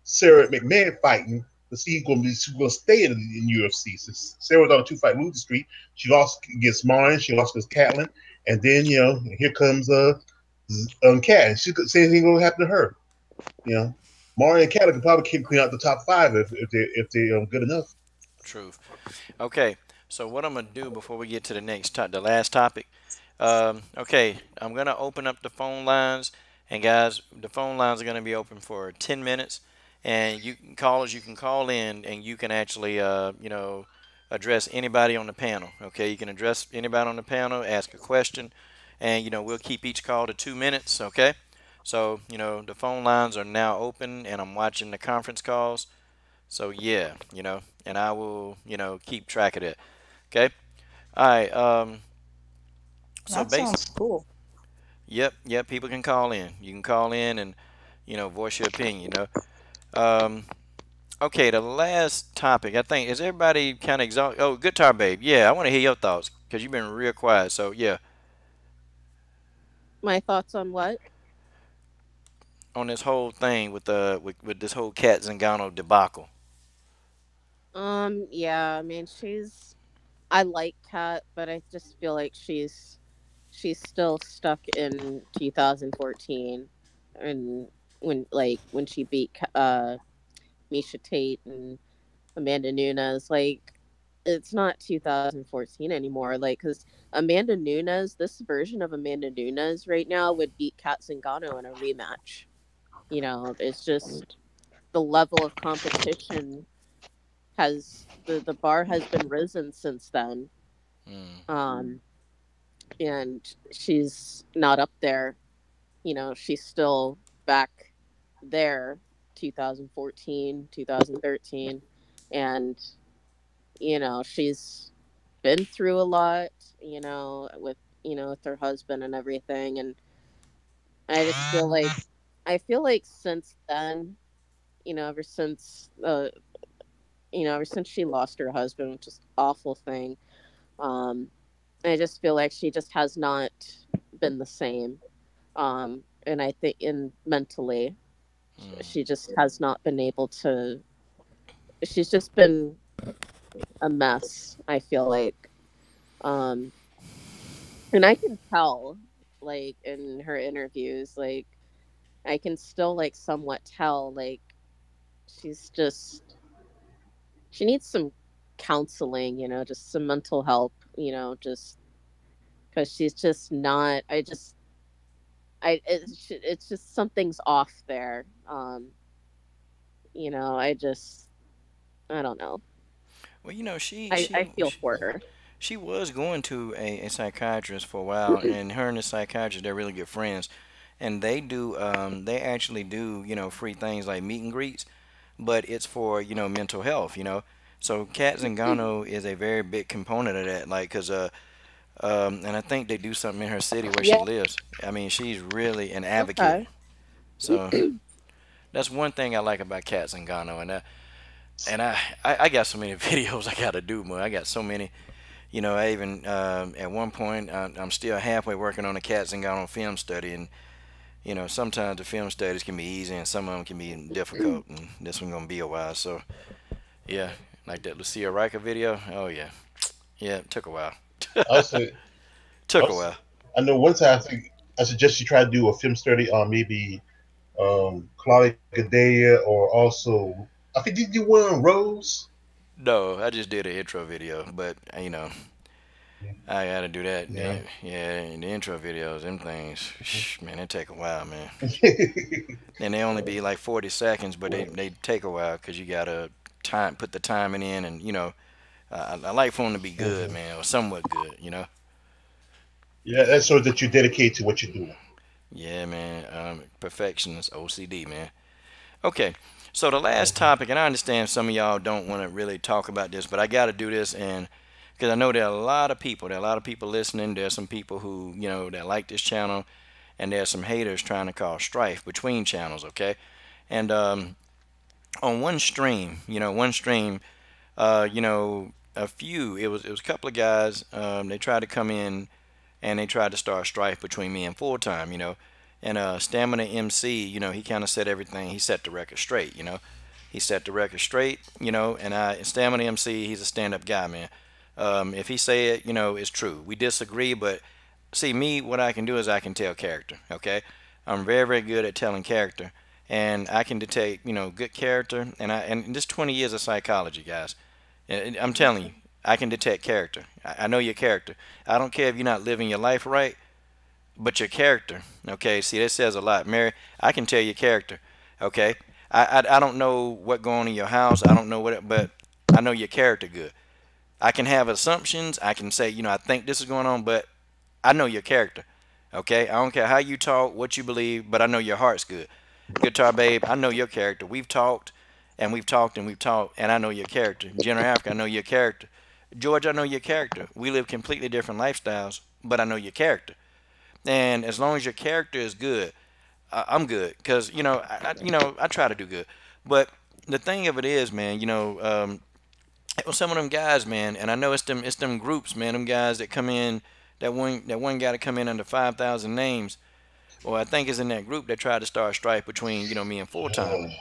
Sarah McMahon fighting to see who's gonna stay in UFC. Since Sarah was on a 2 fight losing streak, she lost against Marion, she lost against Catlin, and then here comes Cat, and same thing gonna happen to her. You know, Marion and Catlin can probably clean out the top five if they good enough. Truth. Okay, so what I'm gonna do before we get to the last topic. Okay, I'm gonna open up the phone lines, and guys, the phone lines are gonna be open for 10 minutes, and you can callers, you can call in, and you can actually, address anybody on the panel. Okay, you can address anybody on the panel, ask a question, and we'll keep each call to 2 minutes. Okay, so the phone lines are now open, and I'm watching the conference calls. So yeah, and I will, keep track of that. Okay. All right. So That basically, sounds cool. yep, yep. People can call in. You can call in and, voice your opinion. Um, Okay, the last topic, I think, is everybody kind of exhausted? Oh, Guitar Babe. Yeah, I want to hear your thoughts because you've been real quiet. So, yeah, My thoughts on what? on this whole thing with with this whole Cat Zingano debacle. Yeah, I mean, I like Kat, but I just feel like she's still stuck in 2014, and when she beat Misha Tate and Amanda Nunes, like it's not 2014 anymore. Like, because Amanda Nunes, this version of Amanda Nunes right now would beat Kat Zingano in a rematch. It's just the level of competition the bar has been risen since then. Mm, Um, and she's not up there. She's still back there, 2014, 2013, and she's been through a lot, with her husband and everything, and I just feel like since then, ever since ever since she lost her husband, which is an awful thing. um I just feel like she just has not been the same. And I think in mentally, mm. she just has not been able to. She's just been a mess, I feel like. Um, and I can tell, like, in her interviews, like, I can still, like, somewhat tell, like, she's just, she needs some counseling, just some mental help, just because she's just not, it's just something's off there. I don't know. Well, you know, she I she feel she, for her. she was going to a psychiatrist for a while, and her and the psychiatrist they're really good friends, and they actually do free things like meet and greets, but it's for mental health. So Kat Zingano is a very big component of that, like and I think they do something in her city where she Yeah. lives. I mean, she's really an advocate. Okay. So that's one thing I like about Kat Zingano, and I got so many videos I got to do, man. I got so many. I even at one point I'm still halfway working on a Cat Zingano film study, and sometimes the film studies can be easy and some of them can be difficult, and this one gonna be a while. So yeah, like that Lucia Riker video. Oh yeah, yeah, it took a while. Also, Took a also, while. I know one time I think I suggest you try to do a film study on maybe Claudia Gadea or also I think did you one on Rose? No, I just did an intro video, but I gotta do that. Yeah. Yeah, the intro videos, them things, man, they take a while, man. And they only be like 40 seconds, but they take a while because you gotta put the timing in, and I like for them to be good, Mhm. man, or somewhat good. Yeah, that shows that you dedicate to what you're doing. Yeah, man. Perfectionist, OCD, man. Okay, so the last Mhm. topic, and I understand some of y'all don't want to really talk about this, but I got to do this, and because I know there are a lot of people, listening. There's some people who that like this channel, and there's some haters trying to cause strife between channels. Okay, and on one stream, a few, it was a couple of guys. They tried to come in and they tried to start strife between me and Full Time. And Stamina MC, he kind of set everything. He set the record straight. He set the record straight. And Stamina MC, he's a stand-up guy, man. If he say it, it's true. We disagree, but see me, what I can do is I can tell character. Okay, I'm very very good at telling character, and I can detect good character. And this 20 years of psychology, guys. And I'm telling you, I can detect character. I know your character. I don't care if you're not living your life right, but your character. Okay, see that says a lot, Mary. I can tell your character. Okay, I don't know what going on in your house. I don't know but I know your character good. I can have assumptions. I can say, I think this is going on, but I know your character. Okay, I don't care how you talk, what you believe, but I know your heart's good. Guitar babe, I know your character. We've talked, and we've talked, and we've talked, and I know your character. General Africa, I know your character. George, I know your character. We live completely different lifestyles, but I know your character. And as long as your character is good, I'm good. Cause I try to do good, but the thing of it is, man, well, some of them guys, man, and I know it's them groups, man, them guys that come in, that one guy to come in under 5,000 names. Well, I think is in that group that tried to start strife between me and full time.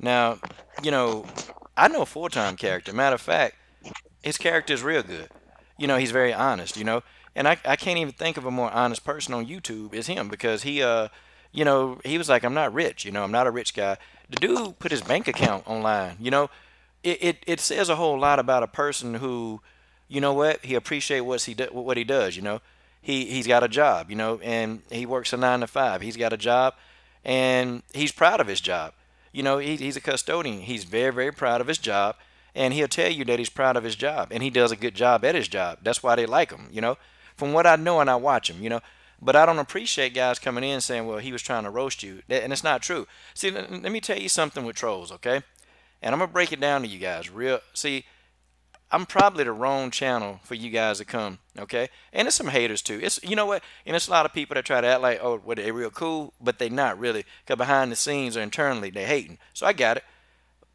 Now, you know, I know full time character. Matter of fact, his character is real good. He's very honest. And I can't even think of a more honest person on YouTube as him because he was like, I'm not rich. I'm not a rich guy. The dude put his bank account online. It says a whole lot about a person who, what, he appreciate what he does. He's got a job. And he works a 9 to 5. He's got a job, and he's proud of his job. He's a custodian. He's very, very proud of his job, and he'll tell you that he's proud of his job, and he does a good job at his job. That's why they like him. From what I know and I watch him. But I don't appreciate guys coming in saying, well, he was trying to roast you. And it's not true. See, let me tell you something with trolls, okay? And I'm going to break it down to you guys. See, I'm probably the wrong channel for you guys to come, okay? And there's some haters too. It's you know what? And it's a lot of people that try to act like, oh, well, they real cool, but they not really. Cause behind the scenes or internally they hating. So I got it.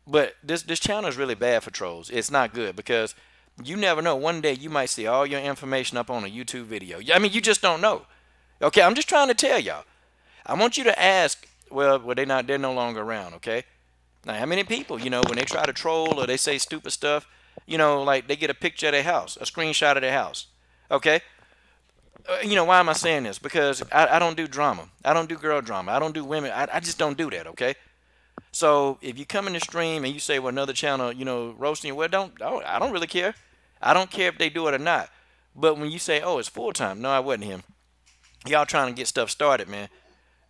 But this channel is really bad for trolls. It's not good because you never know. One day you might see all your information up on a YouTube video. I mean, you just don't know. Okay, I'm just trying to tell y'all. I want you to ask. Well, they're no longer around. Okay. Now, how many people, when they try to troll or they say stupid stuff, like they get a picture of their house, a screenshot of their house. Okay. Why am I saying this? Because I don't do drama. I don't do girl drama. I don't do women. I just don't do that. Okay. So if you come in the stream and you say, well, another channel, roasting you, well, I don't really care. I don't care if they do it or not. But when you say, oh, it's full time, no, I wasn't him. Y'all trying to get stuff started, man.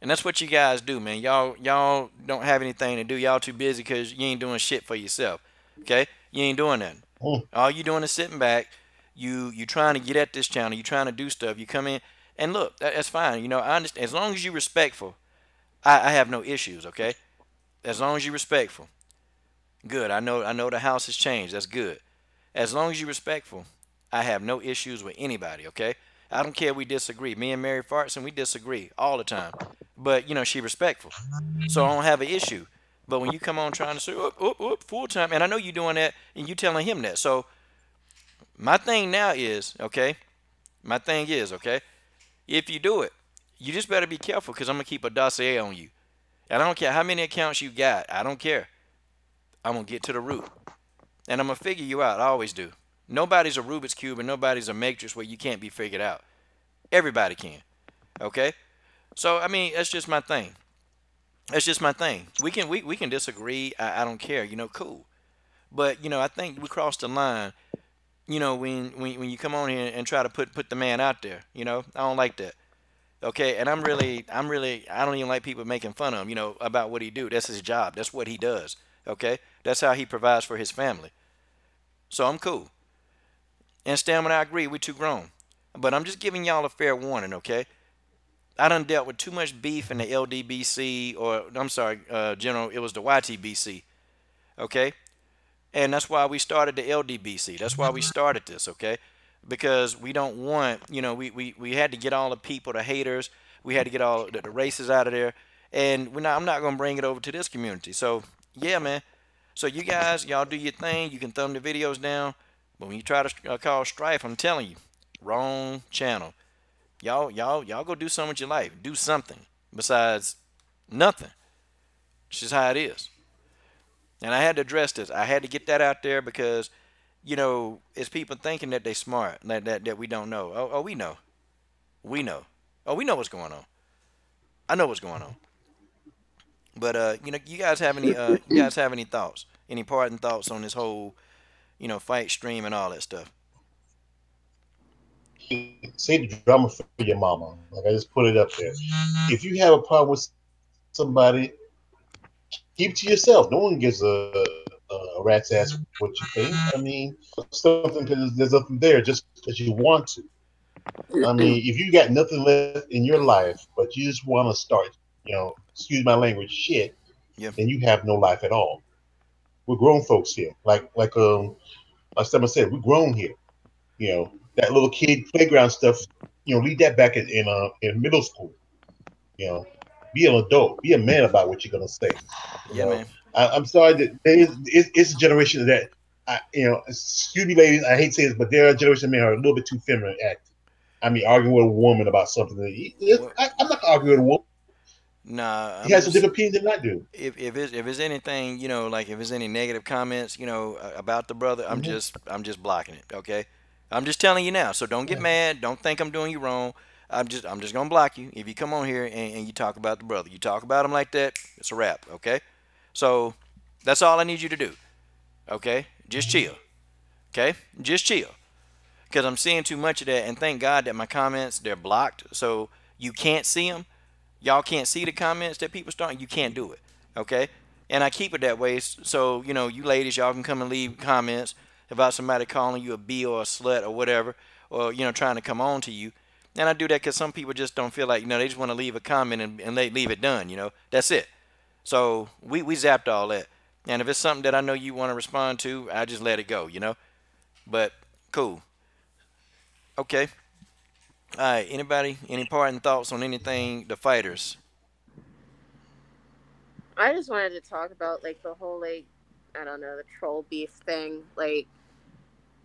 And that's what you guys do, man. Y'all don't have anything to do. Y'all too busy because you ain't doing shit for yourself. Okay? You ain't doing nothing. Mm. All you doing is sitting back. You trying to get at this channel. You trying to do stuff. You come in and look. That's fine. I understand. As long as you're respectful, I have no issues. Okay? As long as you're respectful. Good. I know the house has changed. That's good. As long as you're respectful, I have no issues with anybody. Okay? I don't care if we disagree. Me and Mary Fartson, we disagree all the time. But she respectful. So I don't have an issue. But when you come on trying to say, full time, and I know you're doing that and you telling him that. So my thing now is, okay, my thing is, okay, if you do it, you just better be careful because I'm going to keep a dossier on you. And I don't care how many accounts you got. I don't care. I'm going to get to the root. And I'm going to figure you out. I always do. Nobody's a Rubik's Cube and nobody's a matrix where you can't be figured out. Everybody can. Okay? So, I mean, that's just my thing. That's just my thing. We can disagree. I don't care. Cool. But I think we crossed the line. When you come on here and try to put the man out there. I don't like that. Okay, and I don't even like people making fun of him. About what he do. That's his job. That's what he does. Okay, that's how he provides for his family. So I'm cool. And Stam and I agree. We too grown. But I'm just giving y'all a fair warning. Okay. I done dealt with too much beef in the LDBC, or I'm sorry, General, it was the YTBC, okay? And that's why we started the LDBC. That's why we started this, okay? Because we don't want, we had to get all the people, the haters, we had to get all the races out of there, and I'm not going to bring it over to this community. So, yeah, man. So you guys, y'all do your thing. You can thumb the videos down, but when you try to cause strife, I'm telling you, wrong channel. Y'all go do something with your life. Do something besides nothing. It's just how it is. And I had to address this. I had to get that out there because, it's people thinking that they smart, that we don't know. Oh, we know. We know. Oh, we know what's going on. I know what's going on. But you guys have any thoughts? Any parting thoughts on this whole, fight stream and all that stuff? Say the drama for your mama. Like I just put it up there. If you have a problem with somebody, keep it to yourself. No one gives a rat's ass what you think. I mean, something because there's nothing there just because you want to. I mean, if you got nothing left in your life, but you just want to start, excuse my language, shit, Yeah. then you have no life at all. We're grown folks here. Like someone said, we're grown here. That little kid playground stuff. Leave that back in middle school. You know, Be an adult. Be a man about what you're gonna say. You Yeah, know, man. I'm sorry that it's a generation that excuse me, ladies. I hate to say this, but there are a generation of men who are a little bit too feminine acting. I mean, arguing with a woman about something. Well, I'm not arguing with a woman. nah, He I'm has a just different opinion than I do. if it's anything, like if it's any negative comments, about the brother, Hmm. I'm just blocking it. Okay, I'm just telling you now. So don't get Yeah. mad. Don't think I'm doing you wrong. I'm just gonna block you if you come on here and you talk about the brother. You talk about him like that, it's a wrap. Okay, so that's all I need you to do. Okay, just chill. Okay, just chill. Because I'm seeing too much of that, and thank God that my comments they're blocked, so you can't see them. Y'all can't see the comments that people start. You can't do it. Okay, and I keep it that way, so you ladies, y'all can come and leave comments about somebody calling you a b or a slut or whatever, or trying to come on to you. And I do that because some people just don't feel like they just want to leave a comment and they leave it done. That's it. So we zapped all that. And if it's something that I know you want to respond to, I just let it go. But cool. Okay. All right. Anybody? Any parting thoughts on anything? The fighters. I just wanted to talk about like the whole like I don't know the troll beef thing. Like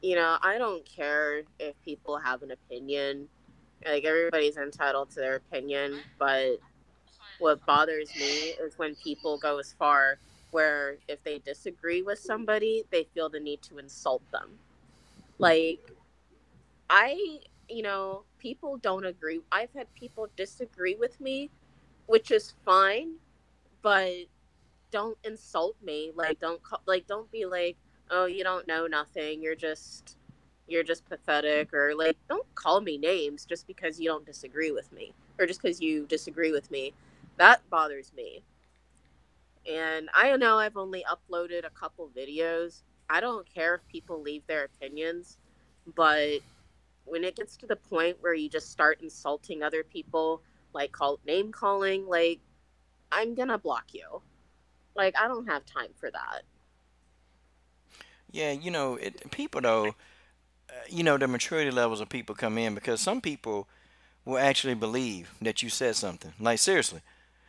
I don't care if people have an opinion. Like everybody's entitled to their opinion, but what bothers me is when people go as far where if they disagree with somebody, they feel the need to insult them. Like people don't agree. I've had people disagree with me, which is fine, but don't insult me. Like don't be like, "Oh, you don't know nothing. You're just pathetic," or like don't call me names just because you don't disagree with me or just because you disagree with me. That bothers me. And I know I've only uploaded a couple videos. I don't care if people leave their opinions, but when it gets to the point where you just start insulting other people, like name calling, like I'm gonna block you. Like I don't have time for that. Yeah, people though, the maturity levels of people come in because some people will actually believe that you said something. Like seriously,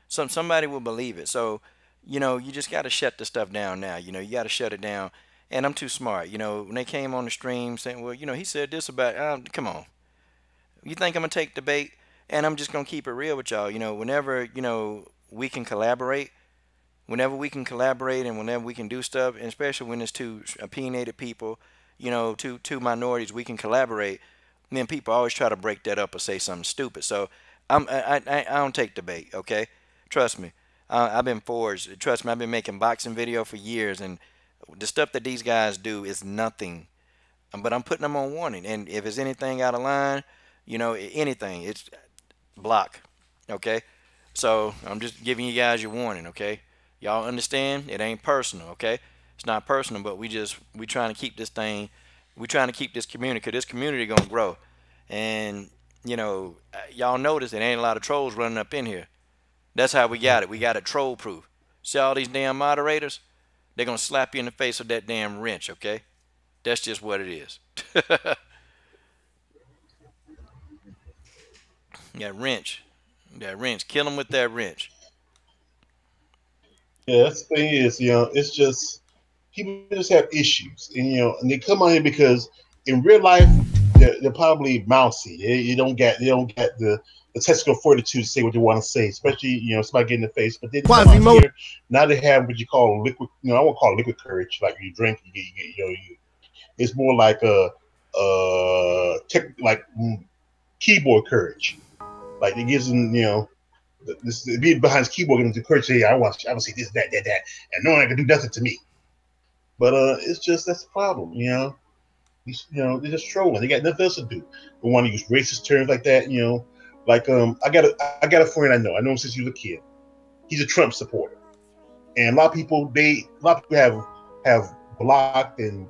somebody will believe it. So, you just got to shut the stuff down now. You got to shut it down. And I'm too smart. When they came on the stream saying, well, he said this about, come on. You think I'm gonna take the bait? And I'm just gonna keep it real with y'all. Whenever we can collaborate, and whenever we can do stuff, and especially when it's two opinionated people, two minorities, we can collaborate. Then people always try to break that up or say something stupid. So I don't take the bait. Okay, trust me. I've been forged. Trust me. I've been making boxing video for years, and the stuff that these guys do is nothing. But I'm putting them on warning, and if it's anything out of line, anything, it's block. Okay, so I'm just giving you guys your warning. Okay, y'all understand? It ain't personal. Okay, it's not personal, but we trying to keep this thing. We trying to keep this community, cause this community gonna grow, and y'all notice it ain't a lot of trolls running up in here. That's how we got it. We got it troll proof. See all these damn moderators? They're gonna slap you in the face with that damn wrench. Okay, that's just what it is. That wrench. That wrench. Kill him with that wrench. Yeah, that's the thing is, it's just people just have issues, and and they come on here because in real life they're probably mousy. They don't get the testicle fortitude to say what they want to say, especially somebody get in the face. But then they come out here now they have what you call liquid. I won't call it liquid courage. Like you drink, it's more like like keyboard courage. Like it gives them this being behind his keyboard and the courage say, I want to see this, that, and no one can do nothing to me. But it's just that's the problem, they're just trolling. They got nothing else to do. They want to use racist terms like that, Like I got a friend I know him since he was a kid. He's a Trump supporter, and a lot of people have blocked and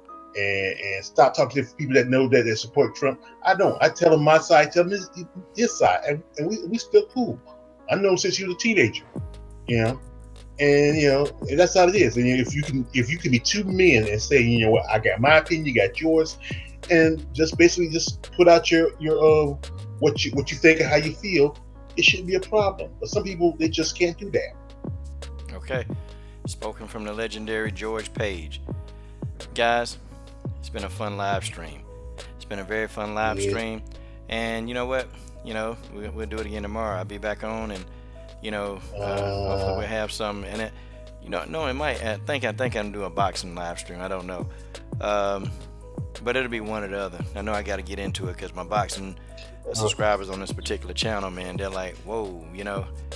stopped talking to people that know that they support Trump. I don't. I tell him my side, tell him his side, and we still cool. I know him since he was a teenager, you know. And that's how it is. And if you can be two men and say, what, I got my opinion, you got yours, and just basically just put out your what you think and how you feel, it shouldn't be a problem. But some people, they just can't do that. Okay. Spoken from the legendary George Page. Guys, it's been a fun live stream. It's been a very fun live Yeah. stream. And you know what? We'll do it again tomorrow. I'll be back on, and hopefully we'll have some in it. No, it might. I think I'm doing a boxing live stream. I don't know, but it'll be one or the other. I know I got to get into it because my boxing subscribers on this particular channel, man, they're like, whoa,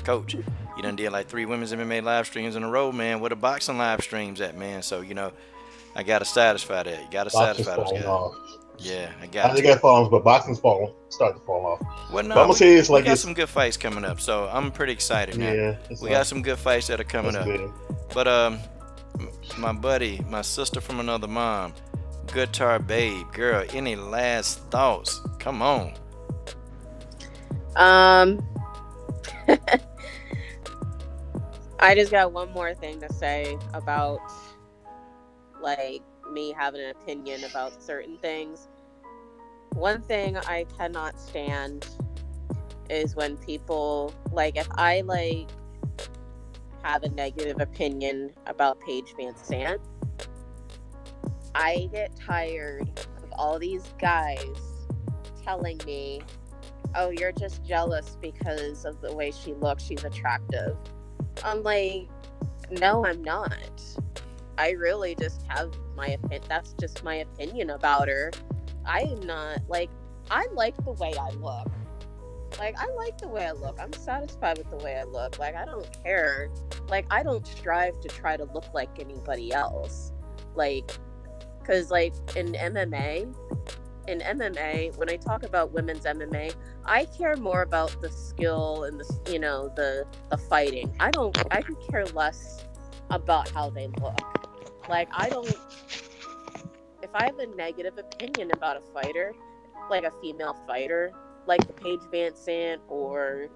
coach, you done did like 3 women's MMA live streams in a row, man. Where the boxing live streams at, man? So I gotta satisfy that. You gotta Boxing's satisfy those falling guys. off. Yeah, I I got think to. that falls, but boxing's starting to fall off. Well, But no, I'm gonna say it's we like got this. some good fights coming up, so I'm pretty excited now. Yeah, it's We like, got some good fights that are coming that's up. good. But my buddy, my sister from another mom, Guitar Babe, girl, any last thoughts? Come on. Um, I just got one more thing to say about like me having an opinion about certain things. One thing I cannot stand is when people if I have a negative opinion about Paige Van Sant, I get tired of all these guys telling me, "Oh, you're just jealous because of the way she looks. She's attractive." I'm like, no, I'm not. I really just have my opinion. That's just my opinion about her. I am not I like the way I look. I like the way I look. I'm satisfied with the way I look. I don't care. I don't strive to try to look like anybody else. Because in MMA, when I talk about women's MMA, I care more about the skill and the fighting. I could care less about how they look. I don't. If I have a negative opinion about a fighter, like a female fighter, like the Paige Van Sant or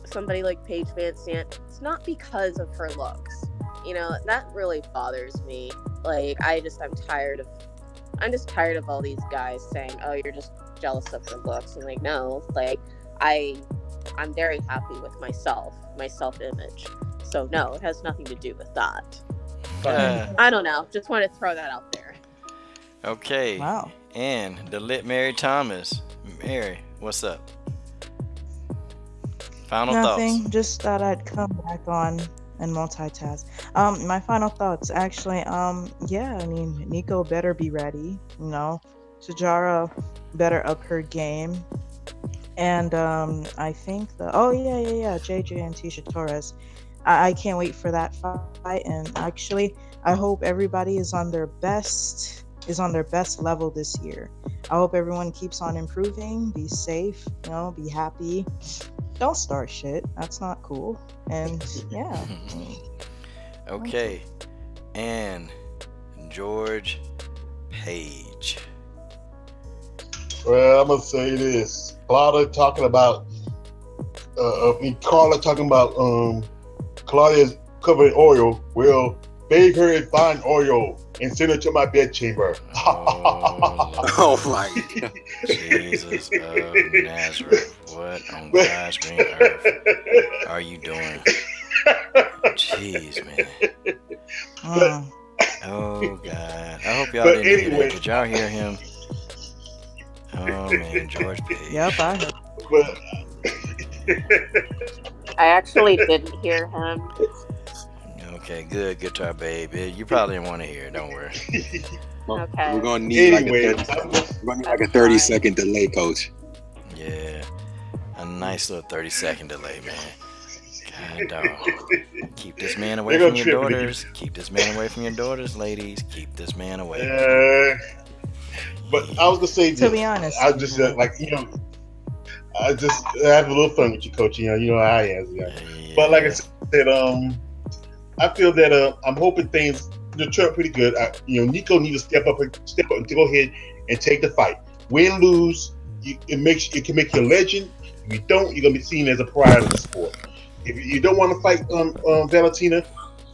somebody like Paige Van Sant, it's not because of her looks. That really bothers me. I'm just tired of all these guys saying, "Oh, you're just jealous of her looks." I'm like, no, I'm very happy with my self-image. So no, it has nothing to do with that. But I don't know. Just want to throw that out there. Okay. Wow. And the lit Mary Thomas. Mary, what's up? Final Nothing. thoughts. Just thought I'd come back on and multitask. My final thoughts, actually. Yeah. I mean, Nicco better be ready. Sajara better up her game. And I think yeah, JJ and Tisha Torres. I can't wait for that fight. And actually, I hope everybody is on their best level this year. I hope everyone keeps on improving. Be safe. Be happy. Don't start shit. That's not cool. And yeah. Okay. And George Page. Well, I'm gonna say this. Carla talking about Claudia's covered in oil. Well, beg her and find oil and send her to my bedchamber. Oh, Oh my God. Jesus of Nazareth. What on God's green earth are you doing? Jeez, man. Mm. Oh, God. I hope y'all But didn't hear anyway. that. Did y'all hear him? Oh, man. George Page. Yep, I heard. But I actually didn't hear him. Okay, good, Guitar Babe. You probably didn't want to hear it. Don't worry. Well, Okay. we're gonna need anyway, like a That's 30 fine. second delay, coach. Yeah. A nice little 30-second delay, man. God, dog. Keep this man away They're from gonna your trip me. daughters. Keep this man away from your daughters, ladies. Keep this man away. But I was gonna say this. To be honest, I just I have a little fun with you, coach. You know how I am. But like I said, I feel that I'm hoping things turn out pretty good. Nicco needs to step up and to go ahead and take the fight. Win, lose, it can make you a legend. If you don't, you're gonna be seen as a pride of the sport. If you don't want to fight Valentina,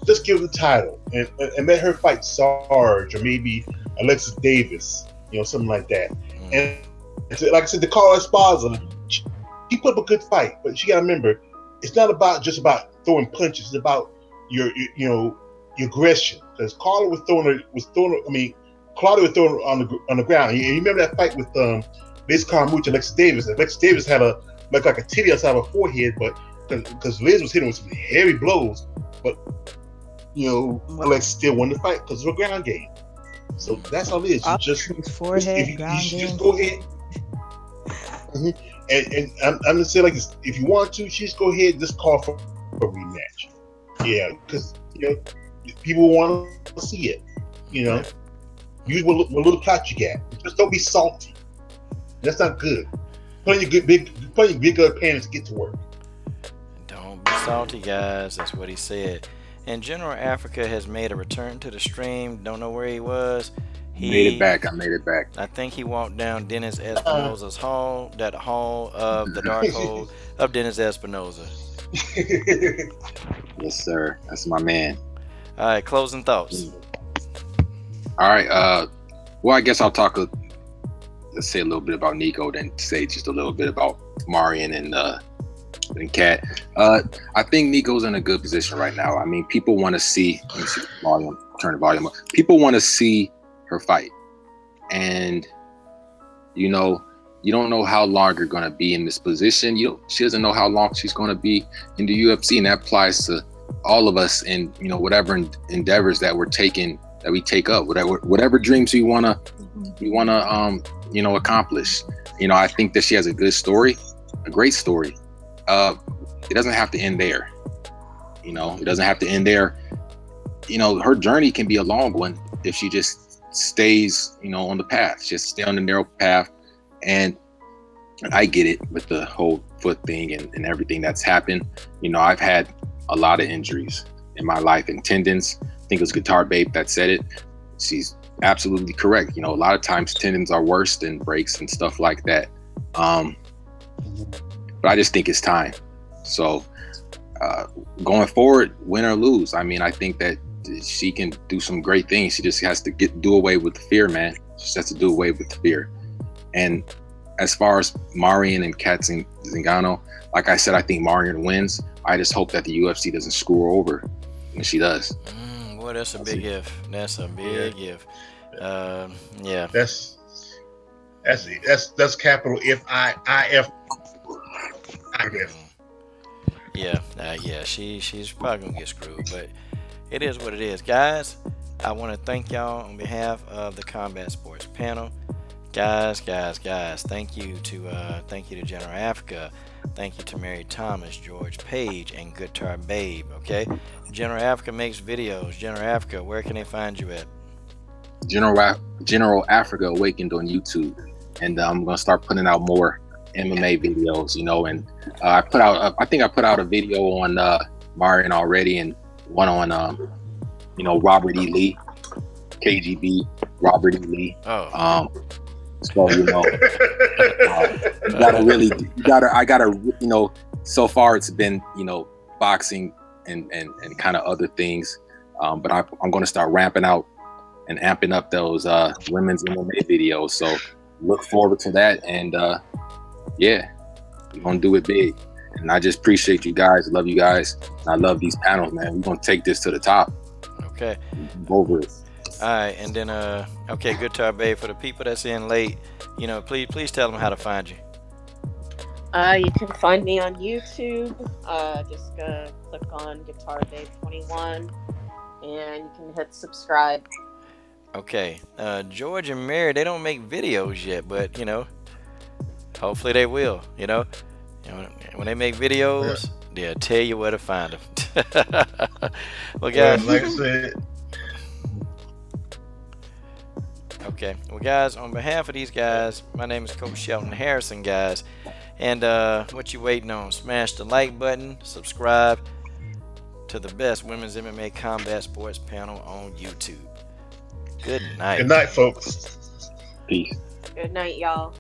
just give her the title and let her fight Sarge or maybe Alexis Davis, something like that. And Like I said, the Carla Esparza, she put up a good fight, but you got to remember, it's not about just about throwing punches. It's about your aggression. Because Carla I mean, Claudia was throwing her on the ground. And you remember that fight with Liz Carmouche and Alexis Davis. Alexis Davis had like a titty outside of her forehead, but because Liz was hitting with some heavy blows, but Alexis still won the fight because of a ground game. So that's all it is. You just forehead, you should just go ahead. Mm-hmm. And I'm gonna say like this: if you want to, just go ahead and just call for a rematch. Yeah, because people want to see it. Use what little plot you got. Just don't be salty. That's not good. Put your big good pants to get to work. Don't be salty, guys. That's what he said. And General Africa has made a return to the stream. Don't know where he was. I made it back. I think he walked down Dennis Espinosa's hall, that hall of the dark hole of Dennis Espinosa. Yes, sir. That's my man. All right, closing thoughts. All right. Well, I guess I'll talk. Let's say a little bit about Nicco, then say just a little bit about Marion and Cat. I think Nicco's in a good position right now. I mean, people want to see. Let me see volume. Turn the volume up. People want to see her fight, and you don't know how long you're going to be in this position. She doesn't know how long she's going to be in the UFC, and that applies to all of us in whatever endeavors that we take up, whatever dreams we wanna accomplish. I think that she has a good story, a great story. It doesn't have to end there. It doesn't have to end there. Her journey can be a long one if she just stays, on the path, just stay on the narrow path. And I get it with the whole foot thing and everything that's happened. I've had a lot of injuries in my life and tendons. I think it was Guitar Babe that said it. She's absolutely correct. A lot of times tendons are worse than breaks and stuff like that. But I just think it's time. So going forward, win or lose, I mean, I think that she can do some great things. She just has to do away with the fear, man. She just has to do away with the fear. And as far as Marion and Cat Zingano, like I said, I think Marion wins. I just hope that the UFC doesn't screw her over when she does. Boy, that's a big if. That's a big if. Yeah. That's capital if I-F. Yeah. She's probably gonna get screwed, but it is what it is, guys. I want to thank y'all on behalf of the Combat Sports panel. Guys, thank you to General Africa. Thank you to Mary Thomas, George Page, and Guitar Babe. Okay, General Africa makes videos. General Africa, where can they find you at? General Africa Awakened on YouTube, and I'm gonna start putting out more MMA videos. And I think I put out a video on Marion already, and one on Robert E. Lee, KGB, Robert E. Lee. Oh. So so far it's been boxing and kind of other things, but I'm going to start ramping out and amping up those women's MMA videos. So look forward to that, and we're gonna do it big. And I just appreciate you guys. Love you guys. And I love these panels, man. We're gonna take this to the top. Okay. Over it. All right, and then okay, Guitar Babe, for the people that's in late, please tell them how to find you. You can find me on YouTube. Just click on Guitar Babe 21, and you can hit subscribe. Okay, George and Mary, they don't make videos yet, but hopefully they will. When they make videos, they'll tell you where to find them. Well, guys, like I said. Okay, well, guys, on behalf of these guys, my name is Coach Shelton Harrison, guys, and what you waiting on? Smash the like button, subscribe to the best women's MMA combat sports panel on YouTube. Good night. Good night, folks. Peace. Good night, y'all.